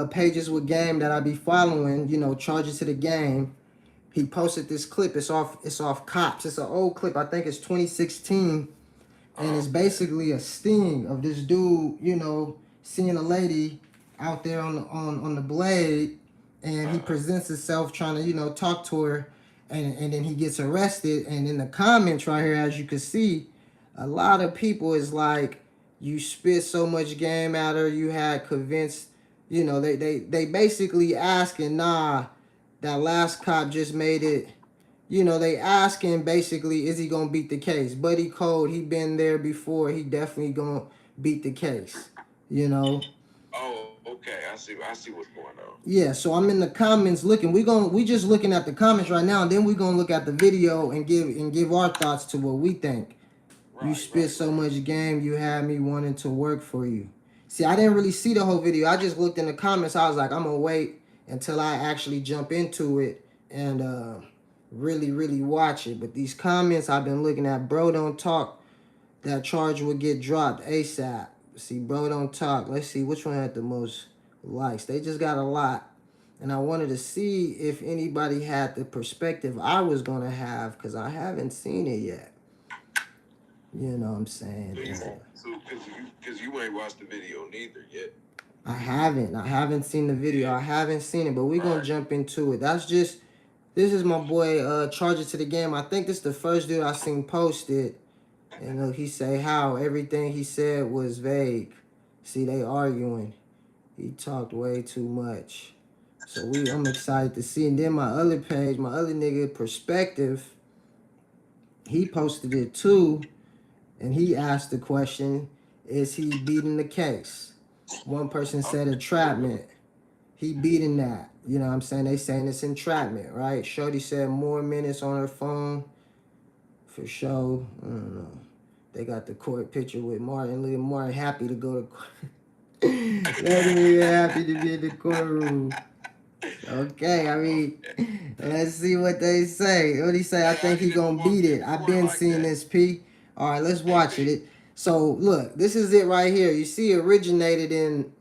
pages with game that I be following, you know, charges to the game. He posted this clip. It's off Cops. It's an old clip. I think it's 2016. And it's basically a sting of this dude, you know, seeing a lady out there on the blade, and he presents himself trying to, you know, talk to her, and then he gets arrested. And in the comments right here, as you can see, a lot of people is like, you spit so much game at her, you had convinced, you know, they basically asking, nah, that last cop just made it. You know, they asking basically, is he gonna beat the case? Buddy Code, he been there before. He definitely gonna beat the case. You know. Oh, okay. I see what's going on. Yeah. So I'm in the comments looking. We just looking at the comments right now, and then we gonna look at the video and give our thoughts to what we think. You spit so much game, you had me wanting to work for you. See, I didn't really see the whole video. I just looked in the comments. I was like, I'm gonna wait until I actually jump into it and really watch it. But these comments I've been looking at, bro don't talk, that charge will get dropped ASAP. See, bro don't talk. Let's see which one had the most likes. They just got a lot. And I wanted to see if anybody had the perspective I was going to have, because I haven't seen it yet. You know what I'm saying? So, because you ain't watched the video neither yet. I haven't seen the video. I haven't seen it, but we're going to jump into it. This is my boy, Charges to the Game. I think this is the first dude I seen posted. And look, he say how everything he said was vague. See, they arguing. He talked way too much. So I'm excited to see. And then my other page, my other nigga, Perspective, he posted it too. And he asked the question, is he beating the case? One person said entrapment. He beating that. You know what I'm saying? They saying it's entrapment, right? Shorty said more minutes on her phone. For sure. I don't know. They got the court picture with Martin. Look at Martin happy to go to court. That nigga happy to be in the courtroom. Okay, I mean, let's see what they say. What he say? I think he gonna beat it. I've been seeing this, P. All right, let's watch it. So, look, this is it right here. You see, it originated in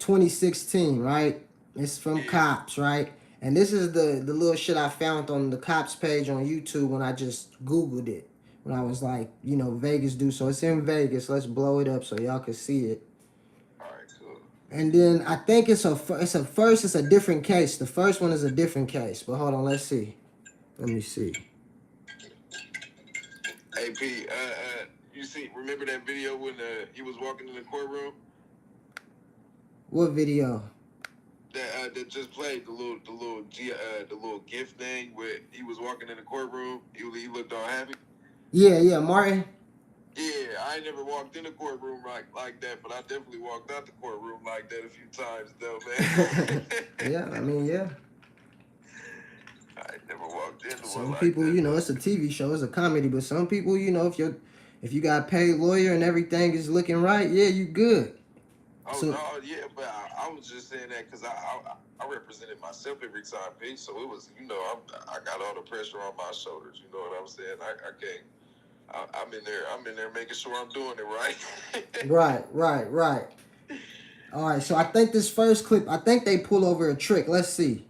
2016, right? It's from Cops, right? And this is the little shit I found on the Cops page on YouTube when I just Googled it. When I was like, you know, Vegas do. So it's in Vegas. Let's blow it up so y'all can see it. All right, cool. And then I think it's a different case. The first one is a different case. But hold on, let's see. Let me see. Hey, P, remember that video when he was walking in the courtroom? What video? That just played the little gift thing where he was walking in the courtroom. He looked all happy. Yeah, Martin. Yeah, I ain't never walked in the courtroom like that, but I definitely walked out the courtroom like that a few times, though, man. Yeah, I mean, yeah. I never walked into one Some like people, that, you know, it's a TV show, it's a comedy, but some people, you know, if you got a paid lawyer and everything is looking right, yeah, you good. Oh, so, no, yeah, but I was just saying that because I represented myself every time, P, so it was, you know, I got all the pressure on my shoulders, you know what I'm saying? I can't. I'm in there making sure I'm doing it right. Right. All right, so I think this first clip, I think they pull over a trick. Let's see.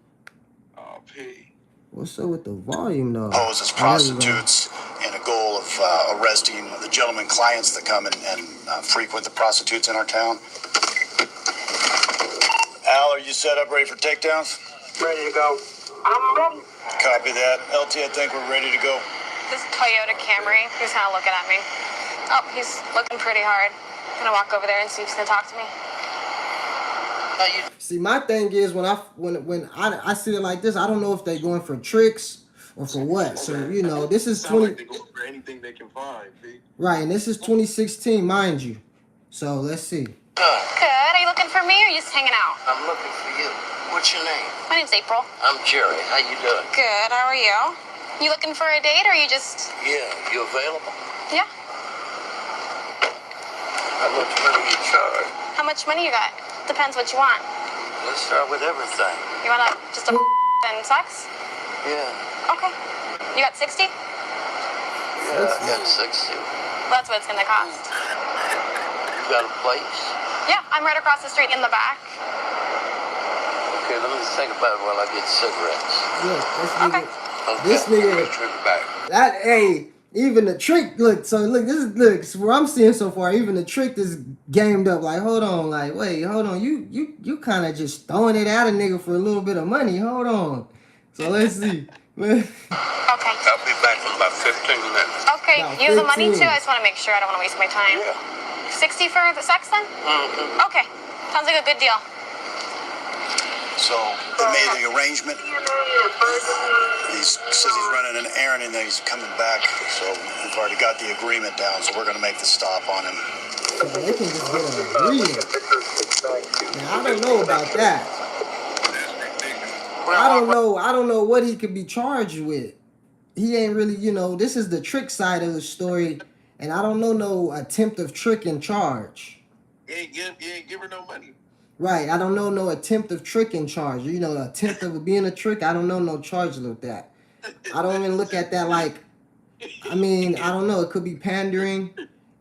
Oh, P. What's up with the volume, though? Pose as prostitutes in a goal of arresting the gentlemen clients that come and frequent the prostitutes in our town. Al, are you set up, ready for takedowns? Ready to go. I'm ready. Copy that. LT, I think we're ready to go. This Toyota Camry, he's kind of looking at me. Oh, he's looking pretty hard. I'm gonna walk over there and see if he's gonna talk to me. See, my thing is when I see it like this, I don't know if they're going for tricks or for what. So, you know, this is 20. Like they go for anything they can find, P. Right, and this is 2016, mind you. So let's see. Good. Are you looking for me or are you just hanging out? I'm looking for you. What's your name? My name's April. I'm Jerry. How you doing? Good. How are you? You looking for a date or are you just... Yeah. You available? Yeah. How much money you charge? How much money you got? Depends what you want. Let's start with everything. You want just a and sex? Yeah. Okay. You got 60? Yeah, I got 60. Well, that's what it's gonna cost. You got a place? Yeah, I'm right across the street in the back. think about it while I get cigarettes. Look, Okay. this nigga, Trip back. that, hey, even the trick, look, so look, this is what I'm seeing so far, even the trick is gamed up, like, hold on, like, wait, hold on, you kind of just throwing it at a nigga for a little bit of money, hold on. So let's see. Okay. I'll be back in about 15 minutes. Okay, About you have the money 15. too? I just want to make sure I don't want to waste my time. Yeah. 60 for the sex then? Mm-hmm. Okay. Sounds like a good deal. So they made the arrangement. He says he's running an errand and then he's coming back. So we've already got the agreement down. So we're going to make the stop on him. So they can just get an agreement. Now, I don't know about that. I don't know what he could be charged with. He ain't really, this is the trick side of the story, and I don't know no attempt of tricking charge. You ain't give her no money. Right, I don't know no attempt of tricking charge. Attempt of being a trick, I don't know no charge like that. I don't even look at that like, I don't know, it could be pandering.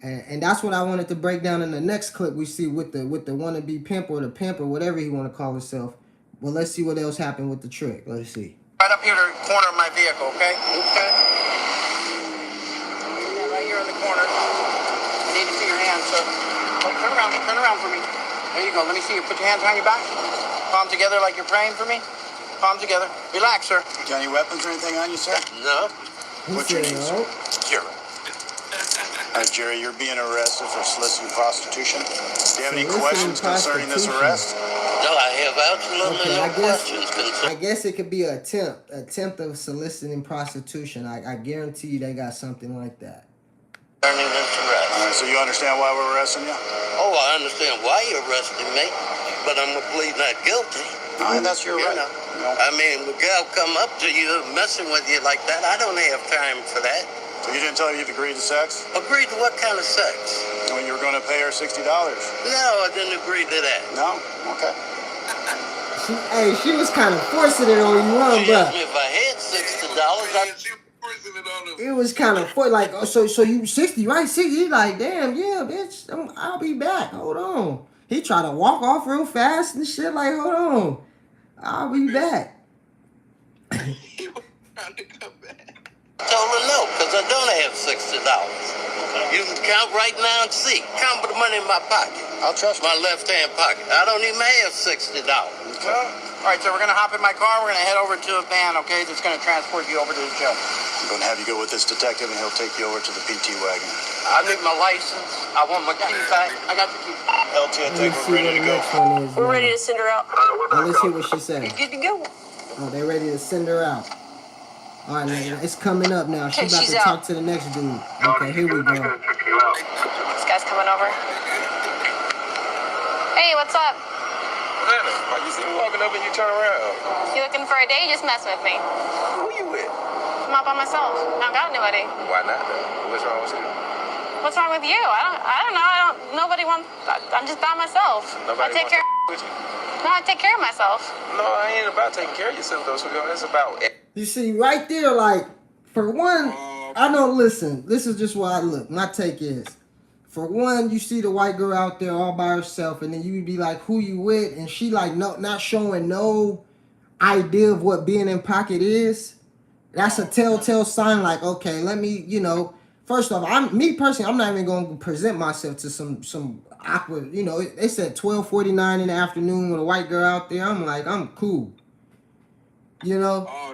And that's what I wanted to break down in the next clip we see with the wannabe pimp or the pimp or whatever he want to call himself. Well, let's see what else happened with the trick. Let's see. Right up here to the corner of my vehicle, okay? Okay. Yeah, right here in the corner. I need to see your hands, sir. Oh, turn around for me. There you go. Let me see you. Put your hands behind your back. Palm together like you're praying for me. Palm together. Relax, sir. Got any weapons or anything on you, sir? No. What's your name, sir? Jerry. Jerry, you're being arrested for soliciting prostitution. Do you have any Soliciting questions concerning this prostitution. arrest? No, I have absolutely Okay, no questions concerning. I guess it could be an attempt of soliciting prostitution. I guarantee you they got something like that. This arrest. All right, so you understand why we're arresting you? Oh, I understand why you're arresting me, but I'm gonna plead not guilty. And that's your You right. know. You know. I mean, the girl come up to you, messing with you like that. I don't have time for that. So you didn't tell her you've agreed to sex? Agreed to what kind of sex? When you were going to pay her $60? No, I didn't agree to that. No? Okay. She was kind of forcing it on you, huh, She asked bro? me if I had $60. She was forcing it on him. It was kind of like, oh, so you 60, right? 60. He like, damn, yeah, bitch, I'll be back. Hold on. He tried to walk off real fast and shit. Like, hold on, I'll be back. He was trying to come back. I told her no, because I don't have $60. You can count right now and see. Count the money in my pocket. I'll trust you. My left-hand pocket. I don't even have $60. Well, all right, so we're going to hop in my car. We're going to head over to a van, okay, that's going to transport you over to the jail. I'm going to have you go with this detective, and he'll take you over to the PT wagon. I need my license. I want my key back. I got the key. LT, I Let me think see we're what ready the to go. next one is. We're man. ready to send her out. Oh, let's hear what she said. Good to go. Oh, they ready to send her out. All right, nigga, it's coming up now. She Okay, about she's to out. talk to the next dude. Okay, here we go. This guy's coming over. Hey, what's up? Atlanta, why you see me walking up and you turn around? You looking for a date? Just mess with me. Who you with? I'm out by myself. I don't got nobody. Why not though? What's wrong with you? What's wrong with you? I don't know. Nobody wants. I'm just by myself. Nobody I take wants care. with you. No, I take care of myself. No, I ain't about taking care of yourself though, sweetheart. It's about You see, right there, like, for one, I don't listen. This is just what I look. My take is, for one, you see the white girl out there all by herself, and then you be like, who you with? And she like not showing no idea of what being in pocket is. That's a telltale sign, like, okay, let me, first off, I'm not even gonna present myself to some awkward, they said 12:49 in the afternoon with a white girl out there. I'm like, I'm cool. Oh,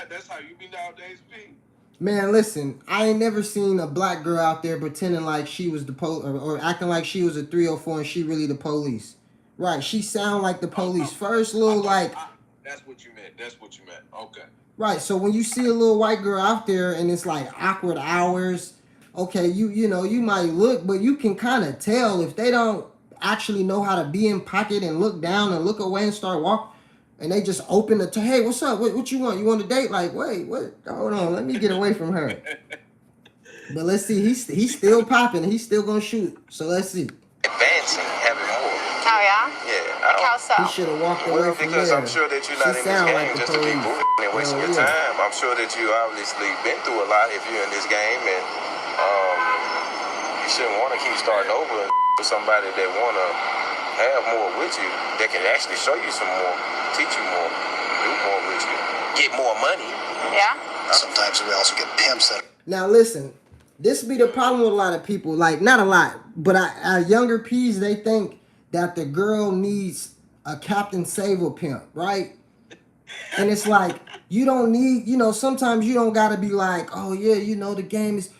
that's how you be nowadays, P. Man, listen, I ain't never seen a black girl out there pretending like she was the or acting like she was a 304 and she really the police. Right, she sound like the police. First little like... That's what you meant. Okay. Right, so when you see a little white girl out there and it's like awkward hours, okay, you might look, but you can kind of tell if they don't actually know how to be in pocket and look down and look away and start walking. And they just open the hey, what's up? What you want? You want a date? Like, wait, what? Hold on, let me get away from her. But let's see, he's still popping. He's still gonna shoot. So let's see. Advancing, having more. Oh yeah. Yeah, Like how so? He should have walked away Well, from because there. I'm sure that you're not She in this sound game like the just to be police. moving and wasting your time. I'm sure that you obviously been through a lot if you're in this game, and you shouldn't want to keep starting over with somebody that want to have more with you, that can actually show you some more teach you more, do more with you, get more money. Yeah? Sometimes we also get pimps that. Now listen, this be the problem with a lot of people. Like, not a lot, but our younger P's, they think that the girl needs a Captain Save-A pimp, right? And it's like, you don't need, sometimes you don't gotta be like, oh yeah, the game is,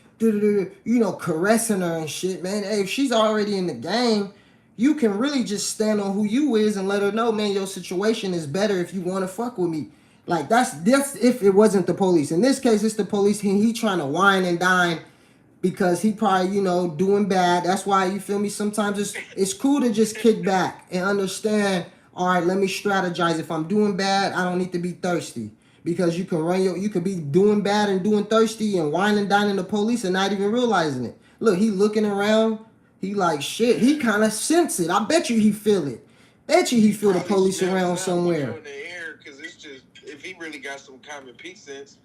caressing her and shit, man. Hey, if she's already in the game, you can really just stand on who you is and let her know, man, your situation is better if you want to fuck with me. Like, that's if it wasn't the police. In this case, it's the police. He trying to wine and dine because he probably, doing bad. That's why, you feel me, sometimes it's cool to just kick back and understand, all right, let me strategize. If I'm doing bad, I don't need to be thirsty. Because you could be doing bad and doing thirsty and wine and dining the police and not even realizing it. Look, he looking around. He like, shit, he kind of sense it. I bet you he feel it. Bet you he feel the police around somewhere. In the air, because it's just, if he really got some common peace sense,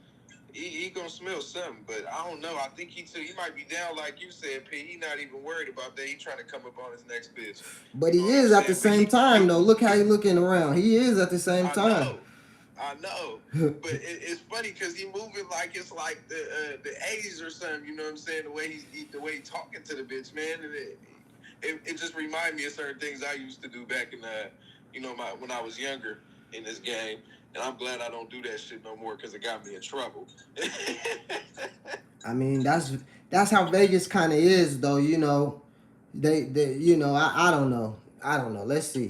he gonna smell something. But I don't know. I think he might be down, like you said, P. He not even worried about that. He trying to come up on his next bitch. But he is at the same time, though. Look how he looking around. He is at the same time. I know, but it's funny because he moving like it's like the 80s or something. You know what I'm saying? The way he talking to the bitch, man, and it just remind me of certain things I used to do back in when I was younger in this game. And I'm glad I don't do that shit no more because it got me in trouble. I mean, that's how Vegas kind of is, though. They I don't know. Let's see.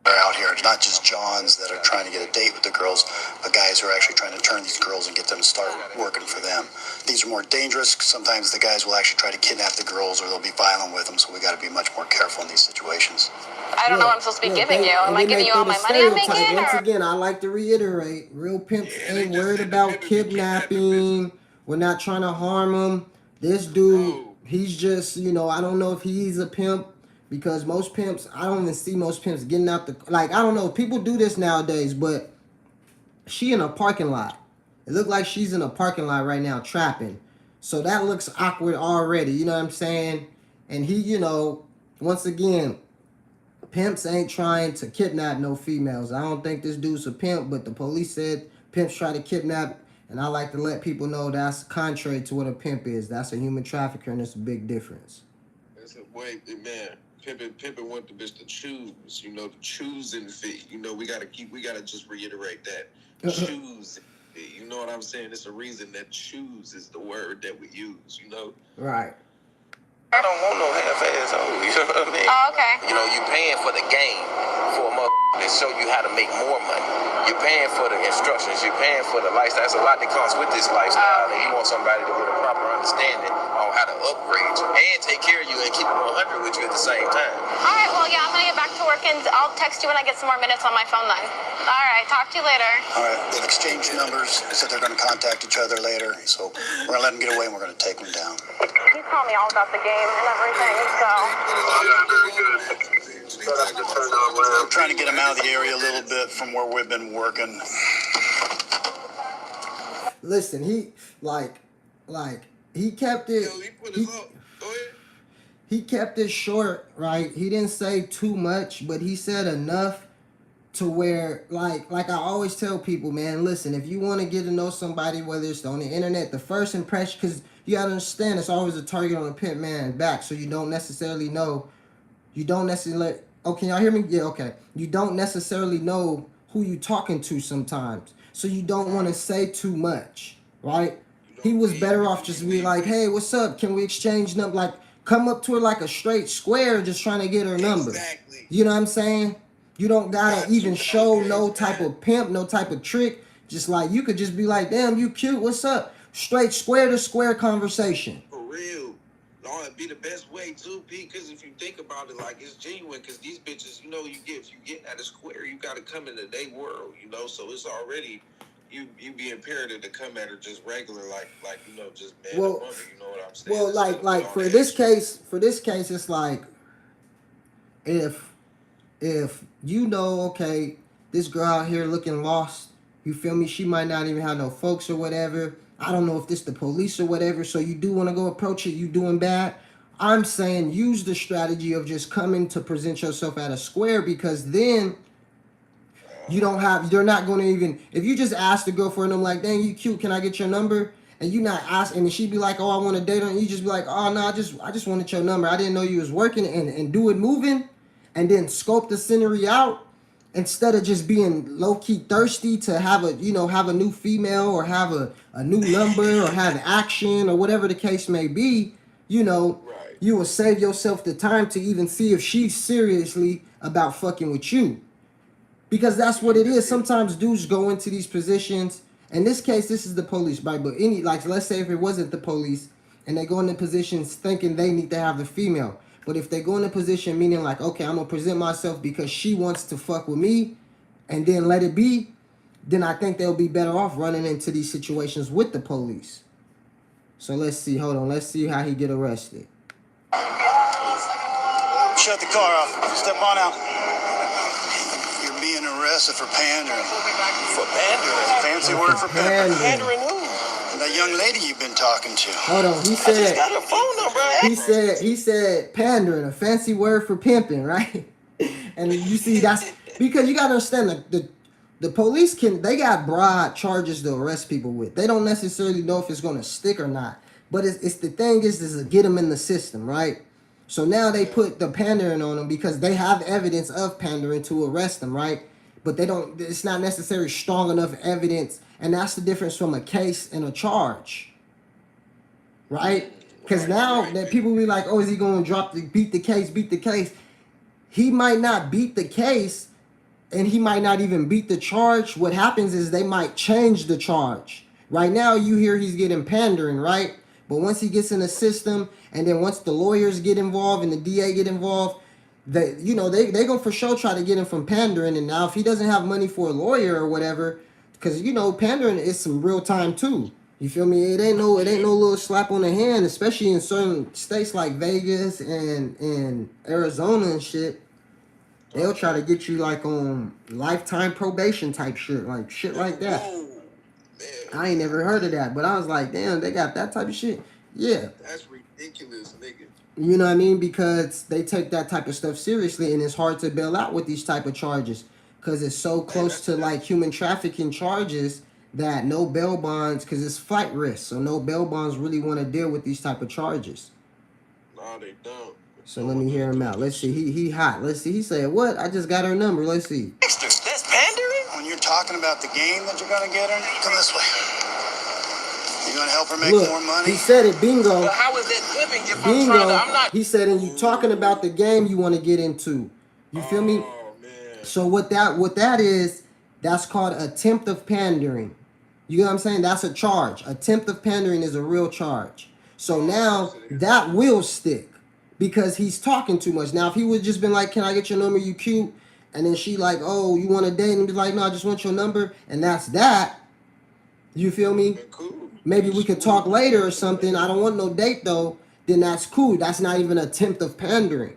They're out here. It's not just Johns that are trying to get a date with the girls, but guys who are actually trying to turn these girls and get them to start working for them. These are more dangerous. Sometimes the guys will actually try to kidnap the girls or they'll be violent with them, so we got to be much more careful in these situations. I don't know what I'm supposed to be giving you. Am I giving you all my money I'm making? Once again, I like to reiterate, real pimps ain't worried about kidnapping. We're not trying to harm them. This dude, he's just, I don't know if he's a pimp. Because most pimps, I don't even see most pimps getting out I don't know, people do this nowadays, but she in a parking lot. It looked like she's in a parking lot right now trapping. So that looks awkward already, you know what I'm saying? And he, once again, pimps ain't trying to kidnap no females. I don't think this dude's a pimp, but the police said pimps try to kidnap, and I like to let people know that's contrary to what a pimp is. That's a human trafficker, and it's a big difference. Man. Pimpin' want the bitch to choose, the choosing fee. We gotta just reiterate that. Choose. You know what I'm saying? It's a reason that choose is the word that we use, Right. I don't want no half-ass hoe, you know what I mean? Oh, okay. You paying for the game for a motherfucker to show you how to make more money. You're paying for the instructions. You're paying for the lifestyle. There's a lot that comes with this lifestyle, and you want somebody with a proper understanding on how to upgrade you and take care of you and keep it 100 with you at the same time. All right, well, yeah, I'm going to get back to work, and I'll text you when I get some more minutes on my phone then. All right, talk to you later. All right, they've exchanged numbers. They said they're going to contact each other later, so we're going to let them get away and we're going to take them down. He's telling me all about the game and everything, so... We're trying to get them out of the area a little bit from where we've been working. Listen, he kept it. He kept it short, right? He didn't say too much, but he said enough to where, like I always tell people, man, listen, if you want to get to know somebody, whether it's on the internet, the first impression, because you gotta understand, it's always a target on a pimp man's back, so you don't necessarily know. Oh, can y'all hear me? Yeah, okay. You don't necessarily know who you talking to sometimes, so you don't want to say too much, right? He was better off just be like, hey, what's up? Can we exchange number? Like, come up to her like a straight square, just trying to get her number. Exactly. You know what I'm saying? You don't gotta even show no type of pimp, no type of trick. Just like, you could just be like, damn, you cute, what's up? Straight square to square conversation. For real. No, it'd be the best way too, Pete, because if you think about it, like, it's genuine, because these bitches, if you get at a square, you gotta come into their world, so it's already, you be imperative to come at her just regular, just man and woman, you know what I'm saying? Well, like for this case, it's like, if okay, this girl out here looking lost, you feel me? She might not even have no folks or whatever. I don't know if this the police or whatever, so you do want to go approach it, you doing bad. I'm saying use the strategy of just coming to present yourself at a square, because then You don't have, they're not going to even, if you just ask the girlfriend, I'm like, dang, you cute, can I get your number? And you not asking, and she'd be like, oh, I want to date her, and you just be like, oh, no, I just wanted your number. I didn't know you was working, and do it moving, and then scope the scenery out, instead of just being low-key thirsty to have a, you know, have a new female, or have a new number, or have action, or whatever the case may be, you know, Right. you will save yourself the time to even see if she's seriously about fucking with you. Because that's what it is. Sometimes dudes go into these positions. In this case, this is the police, right? But any, like, let's say if it wasn't the police, and they go into positions thinking they need to have the female. But if they go in a position meaning like, okay, I'm gonna present myself because she wants to fuck with me, and then let it be, then I think they'll be better off running into these situations with the police. So let's see. Hold on. Let's see how he get arrested. Shut the car off. Step on out. You're being arrested for pandering. For pandering? Fancy word for Pandering. Pandering who? That young lady you've been talking to. Hold on. He I just said. got her phone number. He said pandering, a fancy word for pimping, right? And you see, that's because you gotta understand the police they got broad charges to arrest people with. They don't necessarily know if it's gonna stick or not. But it's the thing is to get them in the system, right? So now they put the pandering on them because they have evidence of pandering to arrest them, right? But they don't. It's not necessarily strong enough evidence, and that's the difference from a case and a charge, right? Because now that people be like, oh, is he going to beat the case? He might not beat the case, and he might not even beat the charge. What happens is they might change the charge. Right now, you hear he's getting pandering, right? But once he gets in the system, and then once the lawyers get involved and the DA get involved, they gonna for sure try to get him from pandering. And now if he doesn't have money for a lawyer or whatever, because pandering is some real time too. You feel me? It ain't no little slap on the hand, especially in certain states like Vegas and Arizona and shit. They'll try to get you like on lifetime probation type shit, like shit like that. Whoa, man. I ain't never heard of that, but I was like, damn, they got that type of shit. Yeah. That's ridiculous, nigga. You know what I mean? Because they take that type of stuff seriously, and it's hard to bail out with these type of charges because it's so close to like human trafficking charges that no bail bonds, because it's flight risk, so no bail bonds really want to deal with these type of charges. No, they don't. So let me hear him out. Let's see. He hot. Let's see. He said, what? I just got her number. Let's see. That's pandering? When you're talking about the game that you're gonna get her, come this way. You gonna help her make Look, more money? he said it, bingo. But how is that pimping if I'm Bingo. trying to, I'm not. He said, and you talking about the game you want to get into. You feel me? Oh, man. So what that is, that's called attempt of pandering. You know what I'm saying? That's a charge. Attempt of pandering is a real charge. So now that will stick because he's talking too much. Now if he would just been like, can I get your number? You cute. And then she like, oh, you want to date? And be like, no, I just want your number. And that's that. You feel me? Cool. Maybe we could talk later or something. I don't want no date though. Then that's cool. That's not even an attempt of pandering.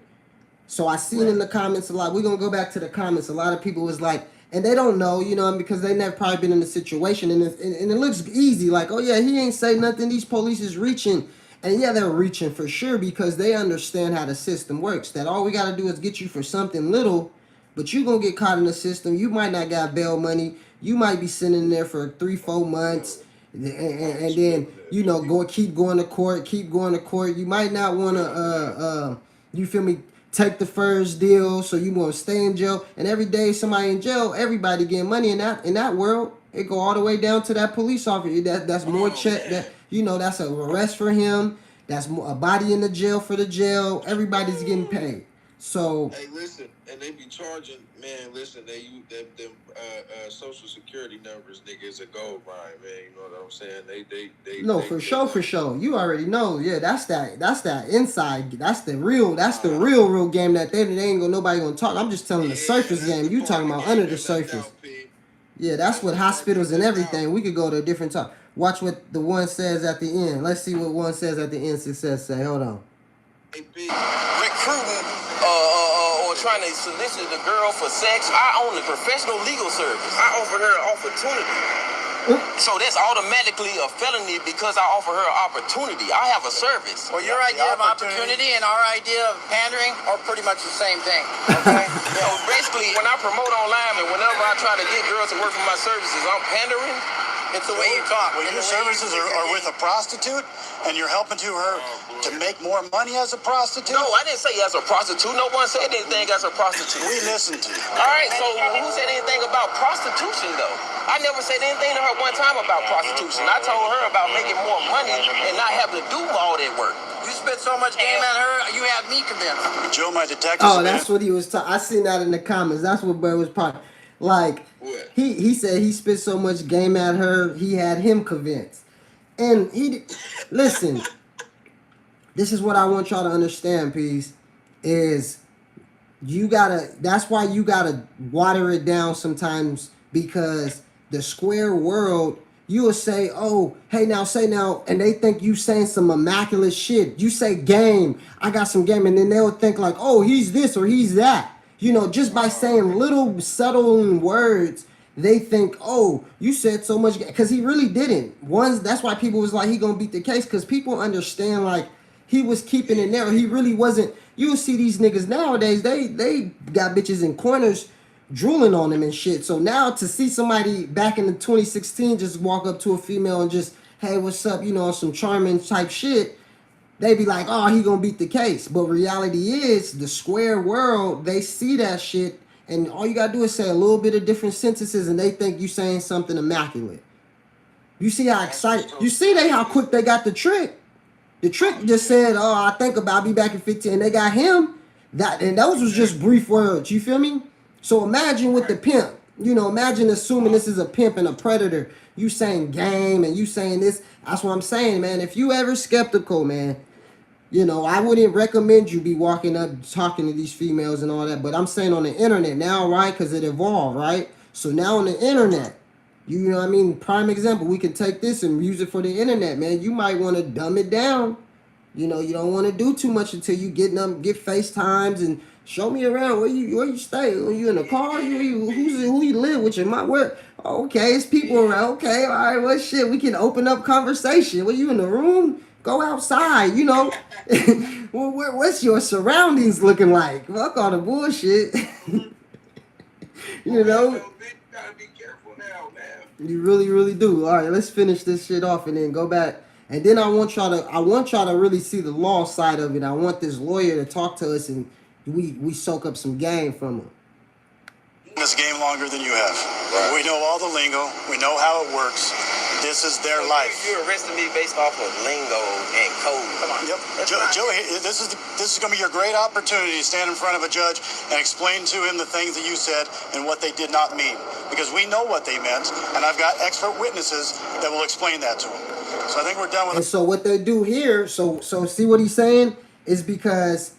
So I seen in the comments a lot. We're going to go back to the comments. A lot of people was like, and they don't know, because they never probably been in the situation. And it looks easy. Like, oh, yeah, he ain't say nothing. These police is reaching. And, yeah, they're reaching for sure because they understand how the system works. That all we got to do is get you for something little, but you going to get caught in the system. You might not got bail money. You might be sitting there for 3-4 months. And then, keep going to court. You might not want to, you feel me, take the first deal, so you want to stay in jail. And every day somebody in jail, everybody getting money in that world. It go all the way down to that police officer. That's more check. That that's an arrest for him. That's a body in the jail for the jail. Everybody's getting paid. So hey, listen, and they be charging, man. Listen, them social security numbers, nigga, is a gold mine, man. You know what I'm saying? They for sure. You already know. Yeah, that's that inside. That's the real game that they ain't nobody gonna talk. I'm just telling the surface game. You talking about under the surface. Yeah, that's what hospitals and everything. We could go to a different talk. Watch what the one says at the end. Let's see what one says at the end. Success say. Hold on. Recruiting or trying to solicit a girl for sex. I own a professional legal service. I offered her an opportunity So that's automatically a felony because I offer her an opportunity. I have a service. Well, your idea of opportunity and our idea of pandering are pretty much the same thing. Okay. So basically, when I promote online and whenever I try to get girls to work for my services, I'm pandering. It's the way you talk. Well, your services are with a prostitute, and you're helping to her to make more money as a prostitute? No, I didn't say as a prostitute. No one said anything as a prostitute. We listened to you. All right, so who said anything about prostitution, though? I never said anything to her one time about prostitution. I told her about making more money and not having to do all that work. You spit so much game at her, you have me convinced. Joe, my detective. Oh, that's what he was talking. I seen that in the comments. That's what Bro was probably like. He said he spit so much game at her, he had him convinced. And listen. This is what I want y'all to understand, Peace. Is that's why you gotta water it down sometimes, because the square world, you will say, oh, hey, now say now, and they think you saying some immaculate shit. You say game, I got some game, and then they'll think like, oh, he's this or he's that. You know, just by saying little subtle words, they think, oh, you said so much, because he really didn't. That's why people was like, he gonna beat the case, because people understand like he was keeping it narrow. He really wasn't. You'll see these niggas nowadays, they got bitches in corners drooling on them and shit. So now to see somebody back in the 2016 just walk up to a female and just, hey, what's up, you know, some charming type shit, they be like, oh, he gonna beat the case. But reality is, the square world, they see that shit, and all you gotta do is say a little bit of different sentences and they think you saying something immaculate. You see how excited, you see how quick they got the trick. The trick just said, oh, I'll be back in 15. And they got him. And those was just brief words. You feel me? So imagine with the pimp. You know, imagine assuming this is a pimp and a predator. You saying game and you saying this. That's what I'm saying, man. If you ever skeptical, man, you know, I wouldn't recommend you be walking up talking to these females and all that. But I'm saying on the internet now, right? Because it evolved, right? So now on the internet, you know what I mean? Prime example, we can take this and use it for the internet, man. You might want to dumb it down. You know, you don't want to do too much until you get FaceTimes and show me around. Where you stay? Are you in the car? Who you live with? Where? Okay, it's people around. Okay, all right, well, shit, we can open up conversation. Were you in the room? Go outside, you know. Well, what's your surroundings looking like? Fuck all the bullshit. You know. You really, really do. All right, let's finish this shit off and then go back. And then I want y'all to really see the law side of it. I want this lawyer to talk to us and we soak up some game from him. This game longer than you have. Right. We know all the lingo. We know how it works. This is their life. You arrested me based off of lingo and code. Come on. Yep. Joe, this is going to be your great opportunity to stand in front of a judge and explain to him the things that you said and what they did not mean. Because we know what they meant, and I've got expert witnesses that will explain that to him. So I think we're done with it. And so what they do here, so see what he's saying, is because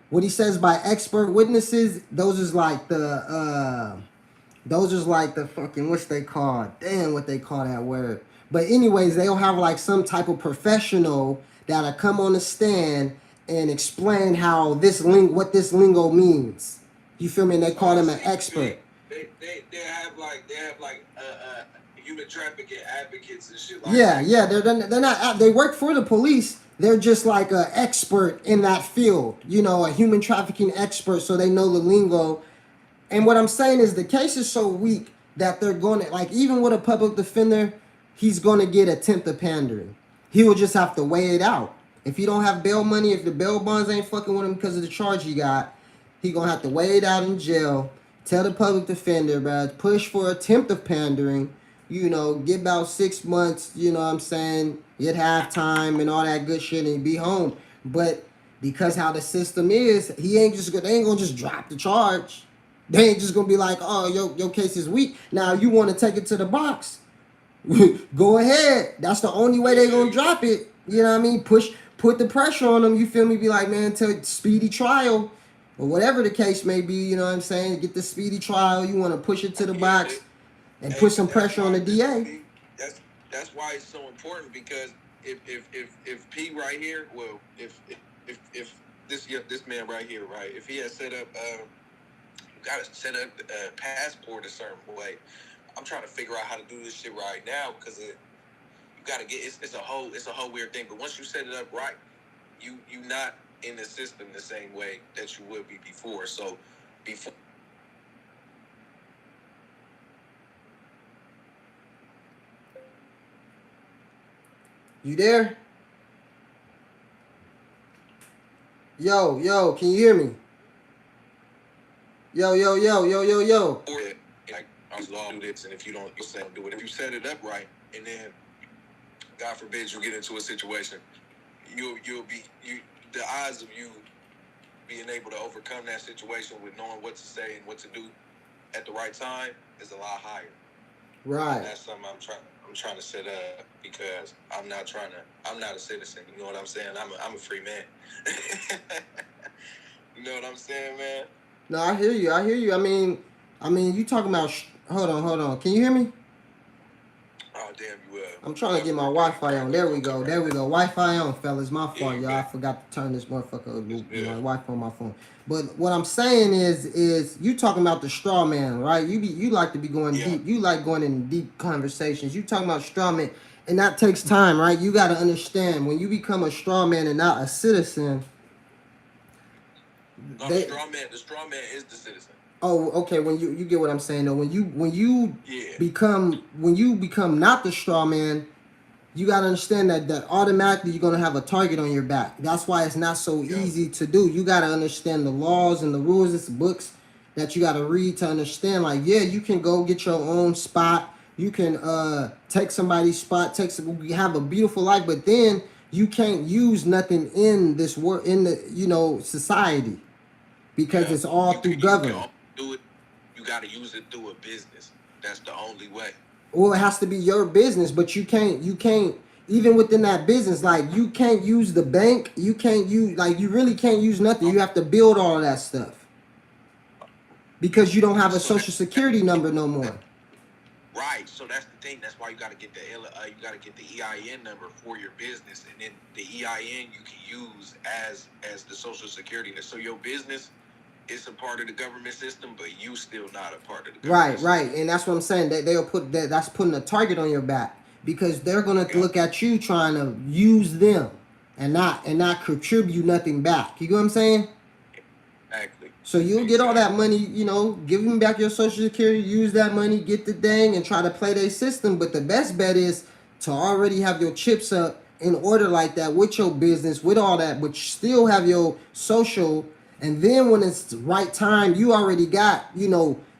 what he says by expert witnesses, those is like the fucking, what's they called? Damn, what they call that word. But anyways, they'll have like some type of professional that'll come on the stand and explain how what this lingo means. You feel me? And they call them an expert. They have like human trafficking advocates and shit like that. Yeah, they're not. They work for the police. They're just like an expert in that field. You know, a human trafficking expert, so they know the lingo. And what I'm saying is the case is so weak that they're going to, like, even with a public defender, he's going to get attempted pandering. He will just have to weigh it out. If he don't have bail money, if the bail bonds ain't fucking with him because of the charge he got, he going to have to weigh it out in jail, tell the public defender, bro, push for attempted pandering, you know, get about 6 months, you know what I'm saying, get halftime and all that good shit and be home. But because how the system is, they ain't going to just drop the charge. They ain't just going to be like, oh, your case is weak. Now, you want to take it to the box. Go ahead. That's the only way they're going to drop it. You know what I mean? Put the pressure on them. You feel me? Be like, man, tell speedy trial. Or whatever the case may be, you know what I'm saying? Get the speedy trial. You want to push it to the box and put some pressure on the DA. That's why it's so important, because if P right here, well, if this man right here, right, if he had set up got to set up a passport a certain way, I'm trying to figure out how to do this shit right now because you gotta get it's a whole weird thing. But once you set it up right, you not in the system the same way that you would be before. So before. You there? Yo, can you hear me? Yo. Like, I was all do this, and if you don't do it, if you set it up right, and then God forbid you get into a situation, you'll be the odds of you being able to overcome that situation with knowing what to say and what to do at the right time is a lot higher. Right. And that's something I'm trying to set up because I'm not a citizen. You know what I'm saying? I'm a free man. You know what I'm saying, man? No, I hear you. I mean, you talking about? Hold on. Can you hear me? Oh damn, you. I'm trying to get my Wi-Fi on. There we go. Wi-Fi on, fellas. My fault, y'all. I forgot to turn this motherfucker, my Wi-Fi on my phone. But what I'm saying is you talking about the straw man, right? You like to be going deep. You like going in deep conversations. You talking about straw man, and that takes time, right? You got to understand when you become a straw man and not a citizen. The straw man is the citizen. Oh, okay. When you get what I'm saying though, when you become not the straw man, you gotta understand that automatically you're gonna have a target on your back. That's why it's not so easy to do. You gotta understand the laws and the rules. It's books that you gotta read to understand. Like, yeah, you can go get your own spot. You can take somebody's spot. Have a beautiful life, but then you can't use nothing in this world in the society because it's all through government. Do it. You gotta use it through a business. That's the only way. Well, it has to be your business, but you can't even within that business, like you can't use the bank, you really can't use nothing. You have to build all of that stuff because you don't have a social security number no more. Right, so that's the thing. That's why you gotta get the EIN number for your business, and then the EIN you can use as the social security. So your business is a part of the government system, but you still not a part of the government system. Right, and that's what I'm saying. That they'll put that's putting a target on your back because they're gonna look at you trying to use them and not contribute nothing back. You get what I'm saying? Exactly. So you'll get all that money, give them back your social security, use that money, get the thing, and try to play their system. But the best bet is to already have your chips up in order like that with your business, with all that, but you still have your social. And then when it's the right time, you already got,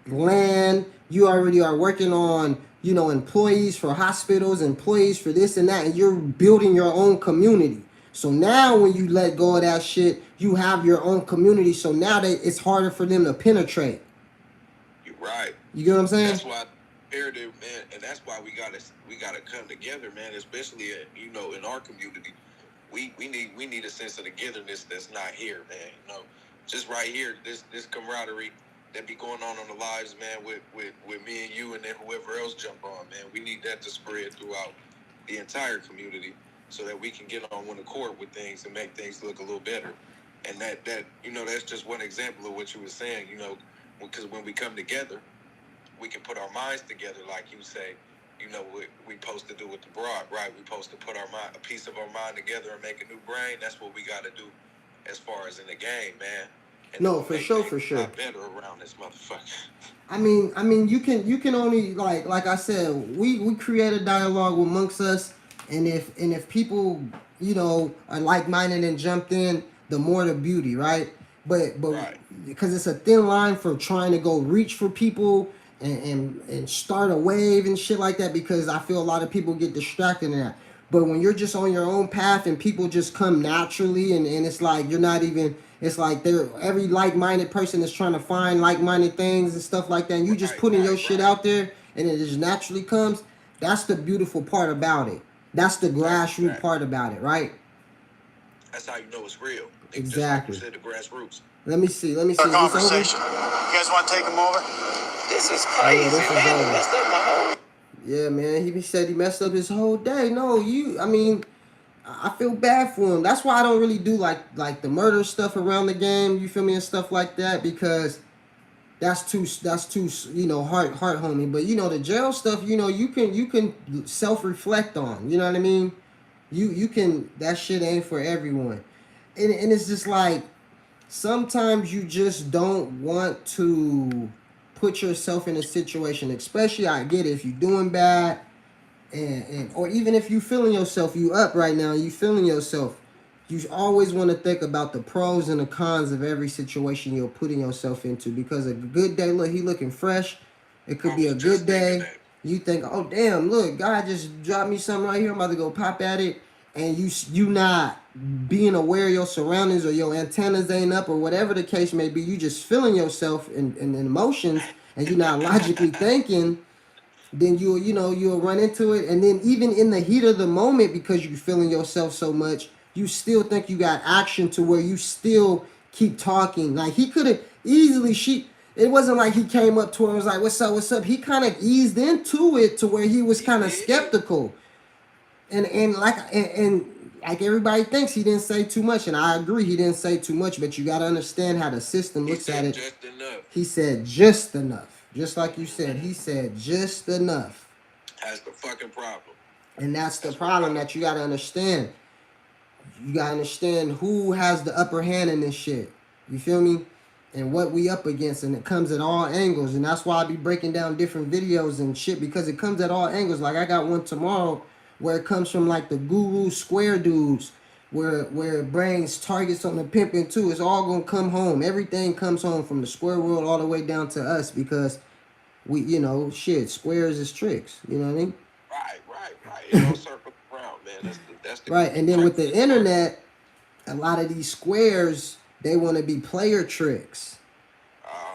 land. You already are working on, employees for hospitals, employees for this and that, and you're building your own community. So now when you let go of that shit, you have your own community. So now it's harder for them to penetrate. You're right. You get what I'm saying? That's why imperative, man, and that's why we gotta come together, man. Especially in our community, we need a sense of togetherness that's not here, man. Just right here, this camaraderie that be going on the lives, man, with me and you, and then whoever else jump on, man. We need that to spread throughout the entire community, so that we can get on one accord with things and make things look a little better. And that that's just one example of what you were saying, because when we come together, we can put our minds together, like you say, we supposed to do with the broad, right? We supposed to put a piece of our mind together and make a new brain. That's what we got to do as far as in the game, man. And no, for sure. Better around this motherfucker. I mean, you can only like I said, we create a dialogue amongst us. And if people, are like-minded and jumped in, the more the beauty, right? But right. Because it's a thin line for trying to go reach for people and start a wave and shit like that, because I feel a lot of people get distracted in that. But when you're just on your own path and people just come naturally and it's like you're not even, it's like every like-minded person is trying to find like-minded things and stuff like that, and you just putting your shit out there and it just naturally comes. That's the beautiful part about it. That's the grassroots part about it, right? That's how you know it's real. Exactly. Just like you said, the grassroots. Let me see. Our conversation. You guys want to take him over? This is crazy, man. You messed up my whole... Yeah, man. He said he messed up his whole day. No, I feel bad for him. That's why I don't really do like the murder stuff around the game, you feel me, and stuff like that, because that's too you know heart homie. But you know the jail stuff, you know you can self reflect on. You know what I mean? You can, that shit ain't for everyone, and it's just like sometimes you just don't want to put yourself in a situation, especially I get it if you're doing bad and or even if you feeling yourself, you up right now, you feeling yourself. You always want to think about the pros and the cons of every situation you're putting yourself into because a good day, look, he looking fresh. It could be a good day. You think, oh damn, look, God just dropped me something right here. I'm about to go pop at it, and you not being aware of your surroundings or your antennas ain't up or whatever the case may be. You just feeling yourself in emotions, and you're not logically thinking. Then you'll run into it, and then even in the heat of the moment, because you feeling yourself so much, you still think you got action to where you still keep talking. Like he could have easily it wasn't like he came up to her and was like, what's up? He kind of eased into it to where he was kind of skeptical, and like everybody thinks he didn't say too much, and I agree he didn't say too much, but you got to understand how the system looks at it. Just enough. He said just enough, just like you said. He said just enough. That's the fucking problem. And that's the problem that you got to understand. You got to understand who has the upper hand in this shit. You feel me? And what we up against, and it comes at all angles, and that's why I be breaking down different videos and shit, because it comes at all angles. Like I got one tomorrow where it comes from like the guru square dudes, where it brings targets on the pimping too. It's all gonna come home. Everything comes home from the square world all the way down to us, because we, you know, shit, squares is tricks. You know what I mean? Right. It all circles around, man. That's the Right, and then with the internet, a lot of these squares, they want to be player tricks.